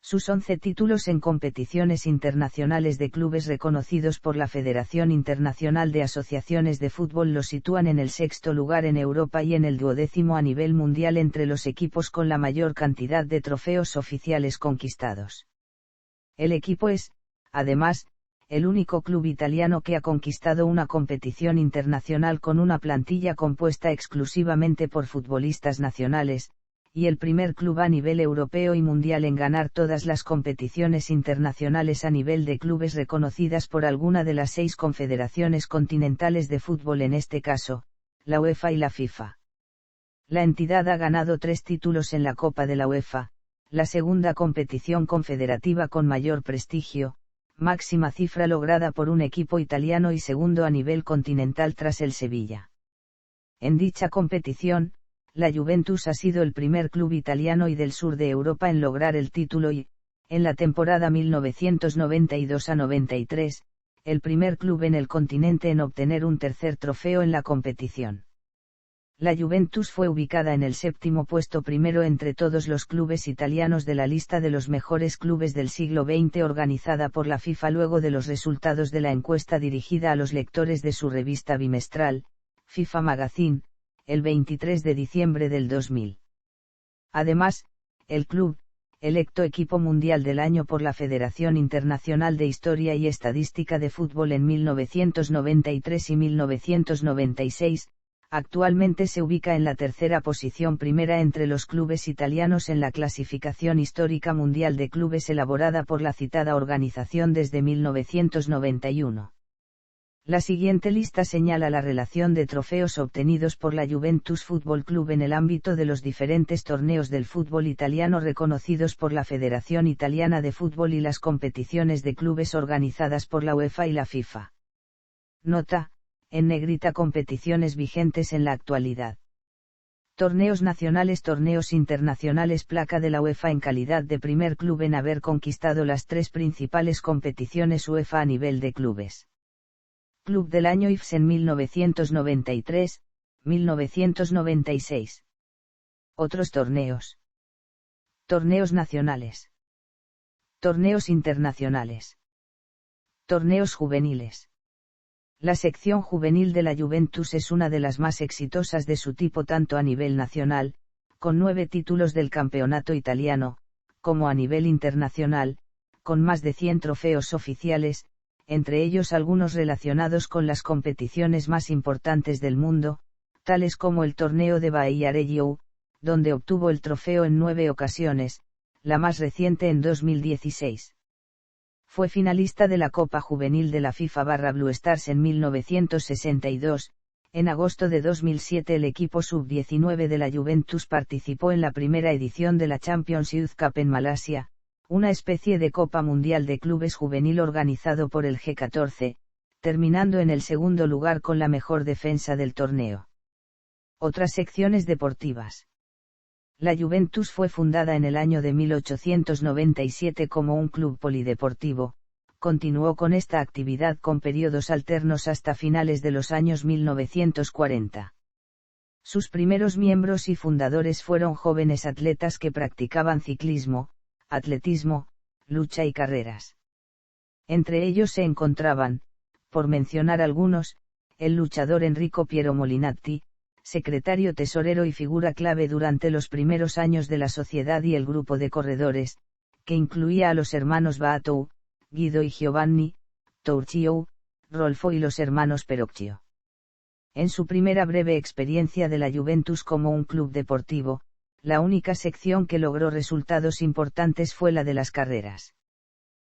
Sus 11 títulos en competiciones internacionales de clubes reconocidos por la Federación Internacional de Asociaciones de Fútbol lo sitúan en el 6º lugar en Europa y en el 12º a nivel mundial entre los equipos con la mayor cantidad de trofeos oficiales conquistados. El equipo es, además, el único club italiano que ha conquistado una competición internacional con una plantilla compuesta exclusivamente por futbolistas nacionales, y el primer club a nivel europeo y mundial en ganar todas las competiciones internacionales a nivel de clubes reconocidas por alguna de las 6 confederaciones continentales de fútbol, en este caso, la UEFA y la FIFA. La entidad ha ganado 3 títulos en la Copa de la UEFA, la segunda competición confederativa con mayor prestigio, máxima cifra lograda por un equipo italiano y segundo a nivel continental tras el Sevilla. En dicha competición, la Juventus ha sido el primer club italiano y del sur de Europa en lograr el título y, en la temporada 1992-93, el primer club en el continente en obtener un tercer trofeo en la competición. La Juventus fue ubicada en el séptimo puesto primero entre todos los clubes italianos de la lista de los mejores clubes del siglo XX organizada por la FIFA luego de los resultados de la encuesta dirigida a los lectores de su revista bimestral, FIFA Magazine, el 23 de diciembre del 2000. Además, el club, electo equipo mundial del año por la Federación Internacional de Historia y Estadística de Fútbol en 1993 y 1996, actualmente se ubica en la tercera posición primera entre los clubes italianos en la clasificación histórica mundial de clubes elaborada por la citada organización desde 1991. La siguiente lista señala la relación de trofeos obtenidos por la Juventus Fútbol Club en el ámbito de los diferentes torneos del fútbol italiano reconocidos por la Federación Italiana de Fútbol y las competiciones de clubes organizadas por la UEFA y la FIFA. Nota: en negrita competiciones vigentes en la actualidad. Torneos nacionales, torneos internacionales, placa de la UEFA en calidad de primer club en haber conquistado las tres principales competiciones UEFA a nivel de clubes. Club del año IFS en 1993, 1996. Otros torneos. Torneos nacionales. Torneos internacionales. Torneos juveniles. La sección juvenil de la Juventus es una de las más exitosas de su tipo tanto a nivel nacional, con 9 títulos del campeonato italiano, como a nivel internacional, con más de 100 trofeos oficiales, entre ellos algunos relacionados con las competiciones más importantes del mundo, tales como el torneo de Bahia Reggio, donde obtuvo el trofeo en 9 ocasiones, la más reciente en 2016. Fue finalista de la Copa Juvenil de la FIFA/Blue Stars en 1962, en agosto de 2007 el equipo sub-19 de la Juventus participó en la primera edición de la Champions Youth Cup en Malasia, una especie de Copa Mundial de Clubes Juvenil organizado por el G14, terminando en el segundo lugar con la mejor defensa del torneo. Otras secciones deportivas. La Juventus fue fundada en el año de 1897 como un club polideportivo, continuó con esta actividad con periodos alternos hasta finales de los años 1940. Sus primeros miembros y fundadores fueron jóvenes atletas que practicaban ciclismo, atletismo, lucha y carreras. Entre ellos se encontraban, por mencionar algunos, el luchador Enrico Piero Molinatti, secretario tesorero y figura clave durante los primeros años de la sociedad, y el grupo de corredores, que incluía a los hermanos Baattou, Guido y Giovanni, Tourchiou, Rolfo y los hermanos Perocchio. En su primera breve experiencia de la Juventus como un club deportivo, la única sección que logró resultados importantes fue la de las carreras.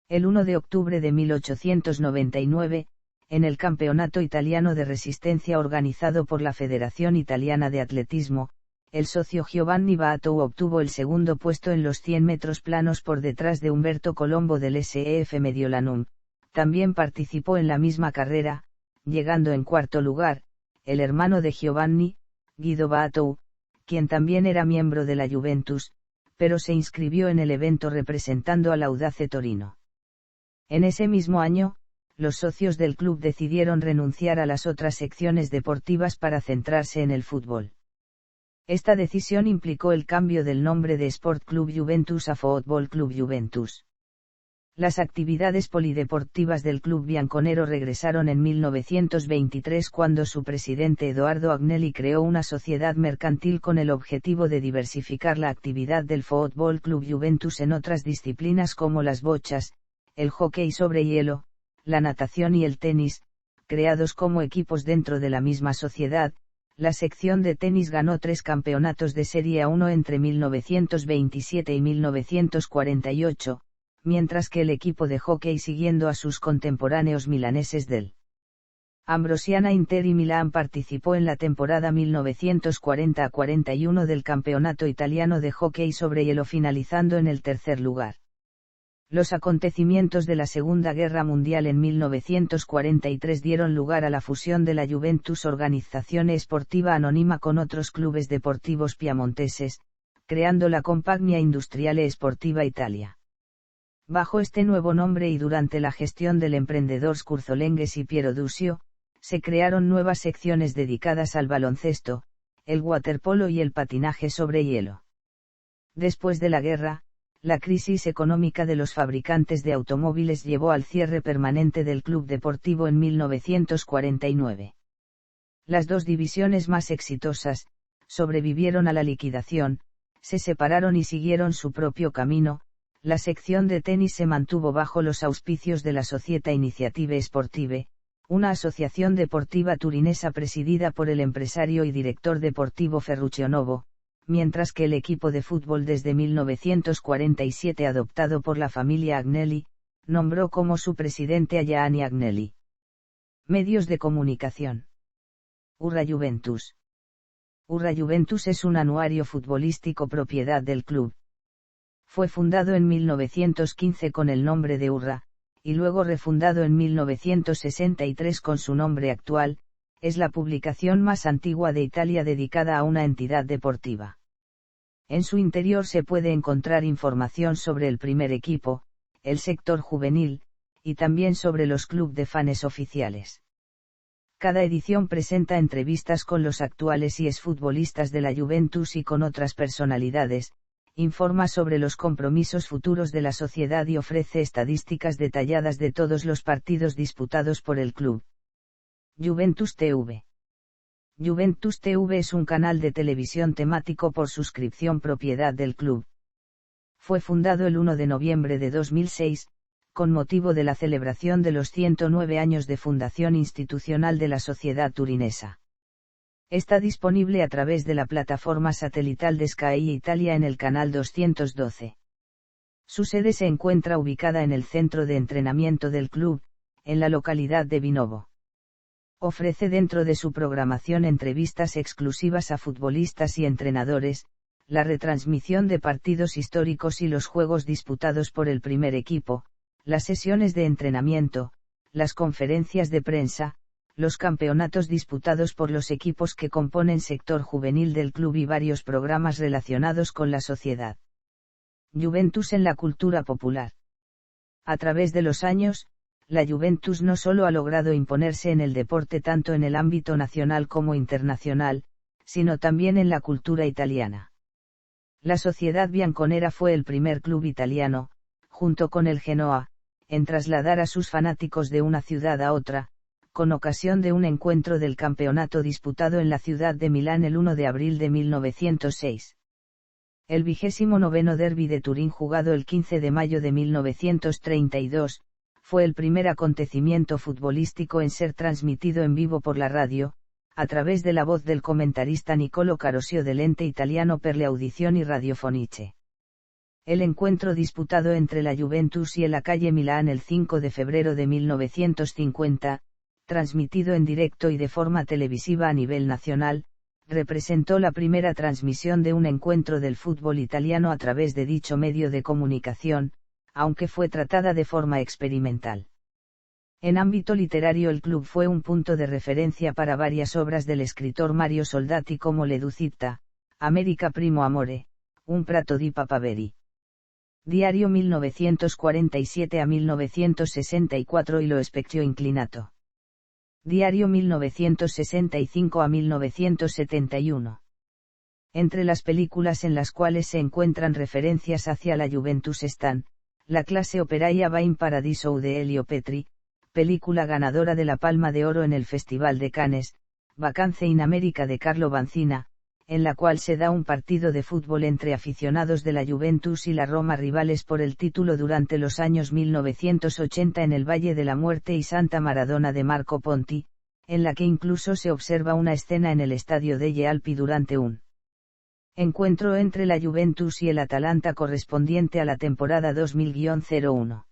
El 1 de octubre de 1899, en el Campeonato Italiano de Resistencia organizado por la Federación Italiana de Atletismo, el socio Giovanni Baattou obtuvo el segundo puesto en los 100 metros planos por detrás de Umberto Colombo del SEF Mediolanum. También participó en la misma carrera, llegando en cuarto lugar, el hermano de Giovanni, Guido Baattou, quien también era miembro de la Juventus, pero se inscribió en el evento representando al Audace Torino. En ese mismo año, los socios del club decidieron renunciar a las otras secciones deportivas para centrarse en el fútbol. Esta decisión implicó el cambio del nombre de Sport Club Juventus a Football Club Juventus. Las actividades polideportivas del club bianconero regresaron en 1923 cuando su presidente Edoardo Agnelli creó una sociedad mercantil con el objetivo de diversificar la actividad del Football Club Juventus en otras disciplinas como las bochas, el hockey sobre hielo, la natación y el tenis, creados como equipos dentro de la misma sociedad. La sección de tenis ganó 3 campeonatos de Serie A1 entre 1927 y 1948, mientras que el equipo de hockey, siguiendo a sus contemporáneos milaneses del Ambrosiana, Inter y Milán, participó en la temporada 1940-41 del Campeonato Italiano de Hockey sobre hielo, finalizando en el tercer lugar. Los acontecimientos de la Segunda Guerra Mundial en 1943 dieron lugar a la fusión de la Juventus Organizzazione Sportiva Anonima con otros clubes deportivos piamonteses, creando la Compagnia Industriale Sportiva Italia. Bajo este nuevo nombre y durante la gestión del emprendedor Scurzolenghes y Piero Duccio, se crearon nuevas secciones dedicadas al baloncesto, el waterpolo y el patinaje sobre hielo. Después de la guerra, la crisis económica de los fabricantes de automóviles llevó al cierre permanente del club deportivo en 1949. Las dos divisiones más exitosas, sobrevivieron a la liquidación, se separaron y siguieron su propio camino. La sección de tenis se mantuvo bajo los auspicios de la Società Iniziative Sportive, una asociación deportiva turinesa presidida por el empresario y director deportivo Ferruccio Novo, mientras que el equipo de fútbol desde 1947 adoptado por la familia Agnelli, nombró como su presidente a Gianni Agnelli. Medios de comunicación. Urra Juventus. Urra Juventus es un anuario futbolístico propiedad del club. Fue fundado en 1915 con el nombre de Urra, y luego refundado en 1963 con su nombre actual. Es la publicación más antigua de Italia dedicada a una entidad deportiva. En su interior se puede encontrar información sobre el primer equipo, el sector juvenil, y también sobre los clubes de fans oficiales. Cada edición presenta entrevistas con los actuales y exfutbolistas de la Juventus y con otras personalidades, informa sobre los compromisos futuros de la sociedad y ofrece estadísticas detalladas de todos los partidos disputados por el club. Juventus TV. Juventus TV es un canal de televisión temático por suscripción propiedad del club. Fue fundado el 1 de noviembre de 2006, con motivo de la celebración de los 109 años de fundación institucional de la sociedad turinesa. Está disponible a través de la plataforma satelital de Sky Italia en el canal 212. Su sede se encuentra ubicada en el centro de entrenamiento del club, en la localidad de Vinovo. Ofrece dentro de su programación entrevistas exclusivas a futbolistas y entrenadores, la retransmisión de partidos históricos y los juegos disputados por el primer equipo, las sesiones de entrenamiento, las conferencias de prensa, los campeonatos disputados por los equipos que componen sector juvenil del club y varios programas relacionados con la sociedad. Juventus en la cultura popular. A través de los años, la Juventus no solo ha logrado imponerse en el deporte tanto en el ámbito nacional como internacional, sino también en la cultura italiana. La Sociedad Bianconera fue el primer club italiano, junto con el Genoa, en trasladar a sus fanáticos de una ciudad a otra, con ocasión de un encuentro del campeonato disputado en la ciudad de Milán el 1 de abril de 1906. El 29º derbi de Turín jugado el 15 de mayo de 1932, fue el primer acontecimiento futbolístico en ser transmitido en vivo por la radio, a través de la voz del comentarista Niccolo Carosio del ente italiano per le audizioni radiofoniche. El encuentro disputado entre la Juventus y el Calle Milán el 5 de febrero de 1950, transmitido en directo y de forma televisiva a nivel nacional, representó la primera transmisión de un encuentro del fútbol italiano a través de dicho medio de comunicación, aunque fue tratada de forma experimental. En ámbito literario el club fue un punto de referencia para varias obras del escritor Mario Soldati como L'Educitta, America Primo Amore, Un prato di papaveri. Diario 1947 a 1964 y Lo specchio inclinato. Diario 1965 a 1971. Entre las películas en las cuales se encuentran referencias hacia la Juventus están, La clase operaia va in paradiso de Elio Petri, película ganadora de la Palma de Oro en el Festival de Cannes, Vacance in America de Carlo Vanzina, en la cual se da un partido de fútbol entre aficionados de la Juventus y la Roma rivales por el título durante los años 1980 en el Valle de la Muerte y Santa Maradona de Marco Ponti, en la que incluso se observa una escena en el estadio degli Alpi durante un encuentro entre la Juventus y el Atalanta correspondiente a la temporada 2000-01.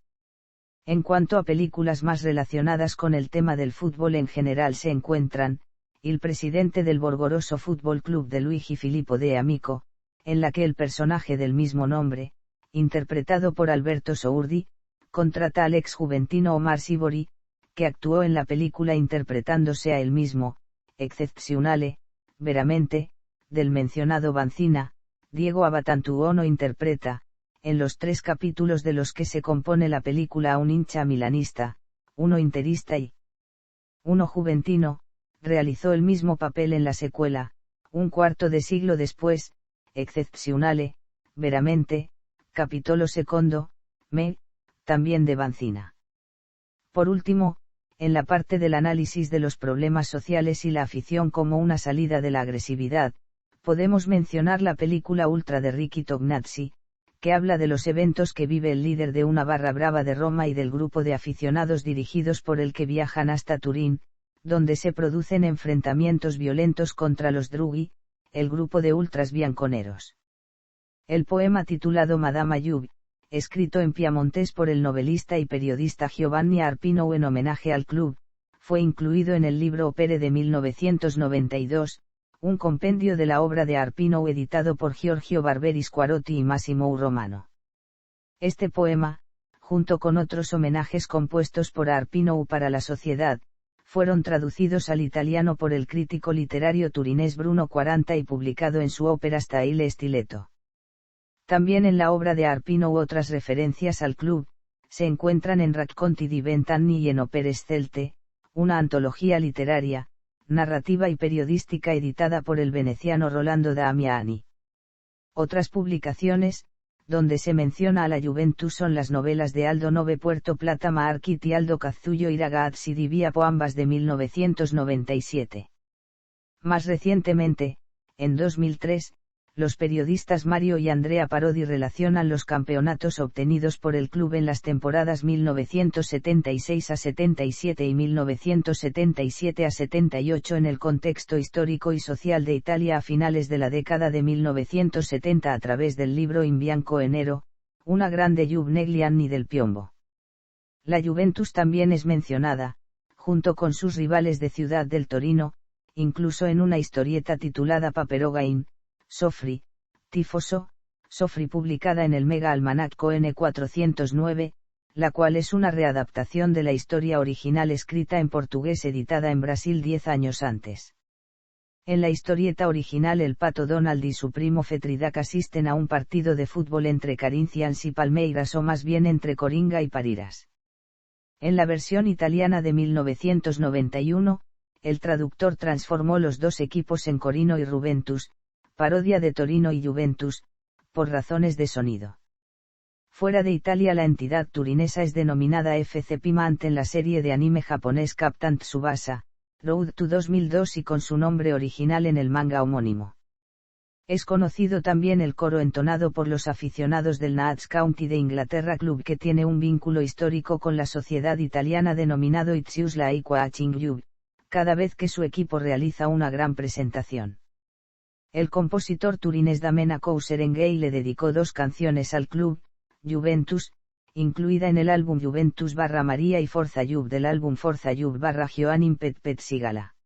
En cuanto a películas más relacionadas con el tema del fútbol en general se encuentran, Il presidente del Borgoroso Football Club de Luigi Filippo de Amico, en la que el personaje del mismo nombre, interpretado por Alberto Sourdi, contrata al ex juventino Omar Sivori, que actuó en la película interpretándose a él mismo, Excepzionale, veramente, del mencionado Vanzina. Diego Abatantuono interpreta, en los 3 capítulos de los que se compone la película, a un hincha milanista, uno interista y uno juventino. Realizó el mismo papel en la secuela, un cuarto de siglo después, excepzionale, veramente, capitolo secondo, también de Vanzina. Por último, en la parte del análisis de los problemas sociales y la afición como una salida de la agresividad, podemos mencionar la película Ultra de Ricky Tognazzi, que habla de los eventos que vive el líder de una barra brava de Roma y del grupo de aficionados dirigidos por el que viajan hasta Turín, donde se producen enfrentamientos violentos contra los drughi, el grupo de ultras bianconeros. El poema titulado Madama Juve, escrito en piamontés por el novelista y periodista Giovanni Arpino en homenaje al club, fue incluido en el libro Opere de 1992, un compendio de la obra de Arpino editado por Giorgio Barberi Squarotti y Massimo Romano. Este poema, junto con otros homenajes compuestos por Arpino para la sociedad, fueron traducidos al italiano por el crítico literario turinés Bruno Quaranta y publicado en su ópera Stile Stiletto. También en la obra de Arpino otras referencias al club, se encuentran en Racconti di Vent'anni y en Opere Scelte, una antología literaria, narrativa y periodística editada por el veneciano Rolando Damiani. Otras publicaciones, donde se menciona a la Juventus son las novelas de Aldo Nove Puerto Plata Marchit y Aldo Cazzuglio y Ragazzi di Viapo ambas de 1997. Más recientemente, en 2003, los periodistas Mario y Andrea Parodi relacionan los campeonatos obtenidos por el club en las temporadas 1976 a 77 y 1977 a 78 en el contexto histórico y social de Italia a finales de la década de 1970 a través del libro In bianco e nero, una grande Juve negli anni del piombo. La Juventus también es mencionada, junto con sus rivales de Ciudad del Torino, incluso en una historieta titulada Paperogain, Sofri, Tifoso, Sofri publicada en el Mega Almanacco N409, la cual es una readaptación de la historia original escrita en portugués editada en Brasil 10 años antes. En la historieta original el Pato Donald y su primo Fetridac asisten a un partido de fútbol entre Corinthians y Palmeiras o más bien entre Coringa y Pariras. En la versión italiana de 1991, el traductor transformó los dos equipos en Corino y Juventus, parodia de Torino y Juventus, por razones de sonido. Fuera de Italia la entidad turinesa es denominada FC Pimant en la serie de anime japonés Captain Tsubasa, Road to 2002 y con su nombre original en el manga homónimo. Es conocido también el coro entonado por los aficionados del Notts County de Inglaterra club que tiene un vínculo histórico con la sociedad italiana denominado Itzius Like Watching Juve, cada vez que su equipo realiza una gran presentación. El compositor turinés Domenico Serengei le dedicó 2 canciones al club, Juventus, incluida en el álbum Juventus Maria y Forza Juve del álbum Forza Juve Gioanin Pet Sigala.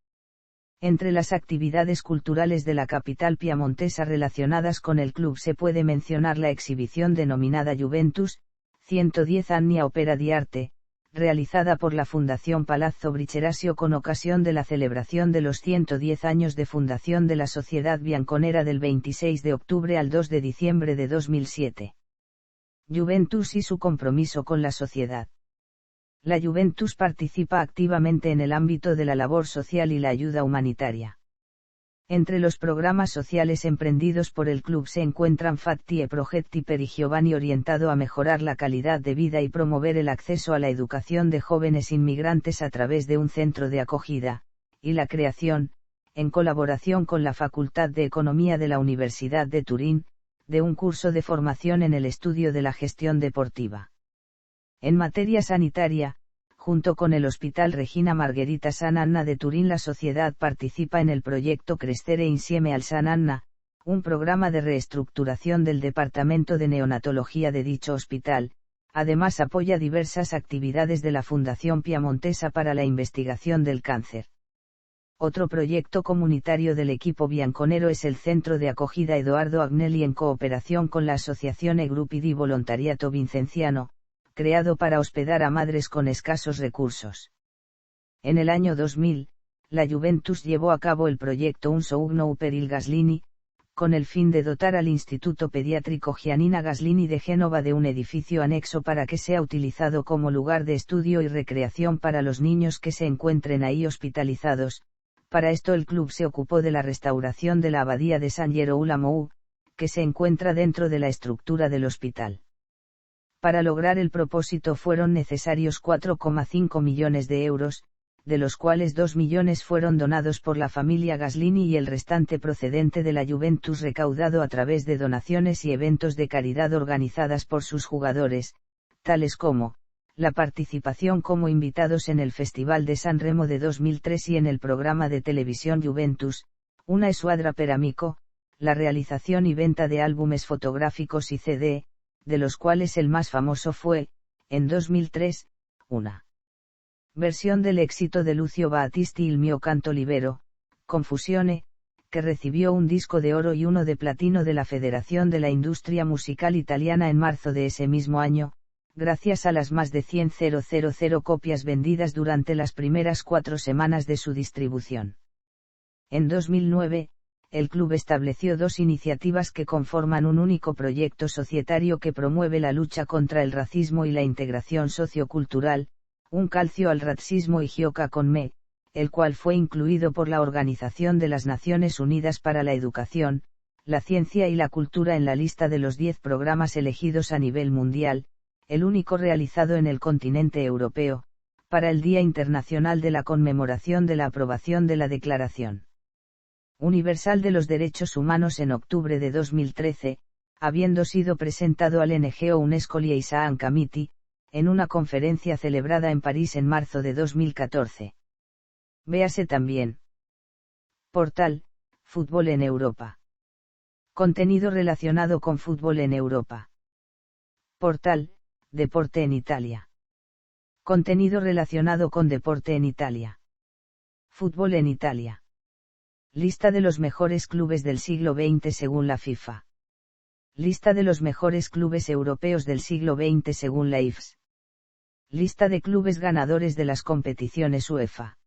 Entre las actividades culturales de la capital piamontesa relacionadas con el club se puede mencionar la exhibición denominada Juventus, 110 anni a opera di arte, realizada por la Fundación Palazzo Bricherasio con ocasión de la celebración de los 110 años de fundación de la Sociedad Bianconera del 26 de octubre al 2 de diciembre de 2007. Juventus y su compromiso con la sociedad. La Juventus participa activamente en el ámbito de la labor social y la ayuda humanitaria. Entre los programas sociales emprendidos por el club se encuentran Fatti e Progetti per i Giovani orientado a mejorar la calidad de vida y promover el acceso a la educación de jóvenes inmigrantes a través de un centro de acogida, y la creación, en colaboración con la Facultad de Economía de la Universidad de Turín, de un curso de formación en el estudio de la gestión deportiva. En materia sanitaria, junto con el Hospital Regina Margherita San Anna de Turín la sociedad participa en el proyecto Crescere Insieme al San Anna, un programa de reestructuración del departamento de neonatología de dicho hospital. Además apoya diversas actividades de la Fundación Piamontesa para la investigación del cáncer. Otro proyecto comunitario del equipo bianconero es el Centro de Acogida Edoardo Agnelli en cooperación con la Asociación E Gruppi di Volontariato Vincenziano, creado para hospedar a madres con escasos recursos. En el año 2000, la Juventus llevó a cabo el proyecto Un Sogno per il Gaslini, con el fin de dotar al Instituto Pediátrico Giannina Gaslini de Génova de un edificio anexo para que sea utilizado como lugar de estudio y recreación para los niños que se encuentren ahí hospitalizados, Para esto el club se ocupó de la restauración de la abadía de San Girolamo, que se encuentra dentro de la estructura del hospital. Para lograr el propósito fueron necesarios 4,5 millones de euros, de los cuales 2 millones fueron donados por la familia Gaslini y el restante procedente de la Juventus recaudado a través de donaciones y eventos de caridad organizadas por sus jugadores, tales como, la participación como invitados en el Festival de San Remo de 2003 y en el programa de televisión Juventus, una escuadra per amico, la realización y venta de álbumes fotográficos y CD, de los cuales el más famoso fue, en 2003, una versión del éxito de Lucio Battisti Il mio canto libero, Confusione, que recibió un disco de oro y uno de platino de la Federación de la Industria Musical Italiana en marzo de ese mismo año, gracias a las más de 100.000 copias vendidas durante las primeras 4 semanas de su distribución. En 2009, el club estableció 2 iniciativas que conforman un único proyecto societario que promueve la lucha contra el racismo y la integración sociocultural, un calcio al razzismo y Gioca con me, el cual fue incluido por la Organización de las Naciones Unidas para la Educación, la Ciencia y la Cultura en la lista de los 10 programas elegidos a nivel mundial, el único realizado en el continente europeo, para el Día Internacional de la Conmemoración de la Aprobación de la Declaración Universal de los Derechos Humanos en octubre de 2013, habiendo sido presentado al NGO UNESCO Liaison Committee, en una conferencia celebrada en París en marzo de 2014. Véase también. Portal, Fútbol en Europa. Contenido relacionado con fútbol en Europa. Portal, Deporte en Italia. Contenido relacionado con deporte en Italia. Fútbol en Italia. Lista de los mejores clubes del siglo XX según la FIFA. Lista de los mejores clubes europeos del siglo XX según la IFS. Lista de clubes ganadores de las competiciones UEFA.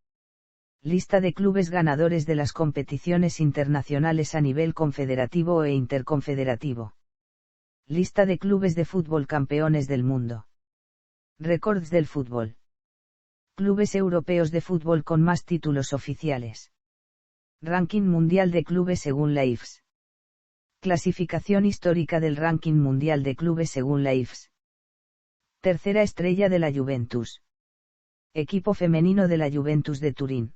Lista de clubes ganadores de las competiciones internacionales a nivel confederativo e interconfederativo. Lista de clubes de fútbol campeones del mundo. Récords del fútbol. Clubes europeos de fútbol con más títulos oficiales. Ranking mundial de clubes según la IFS. Clasificación histórica del ranking mundial de clubes según la IFS. Tercera estrella de la Juventus. Equipo femenino de la Juventus de Turín.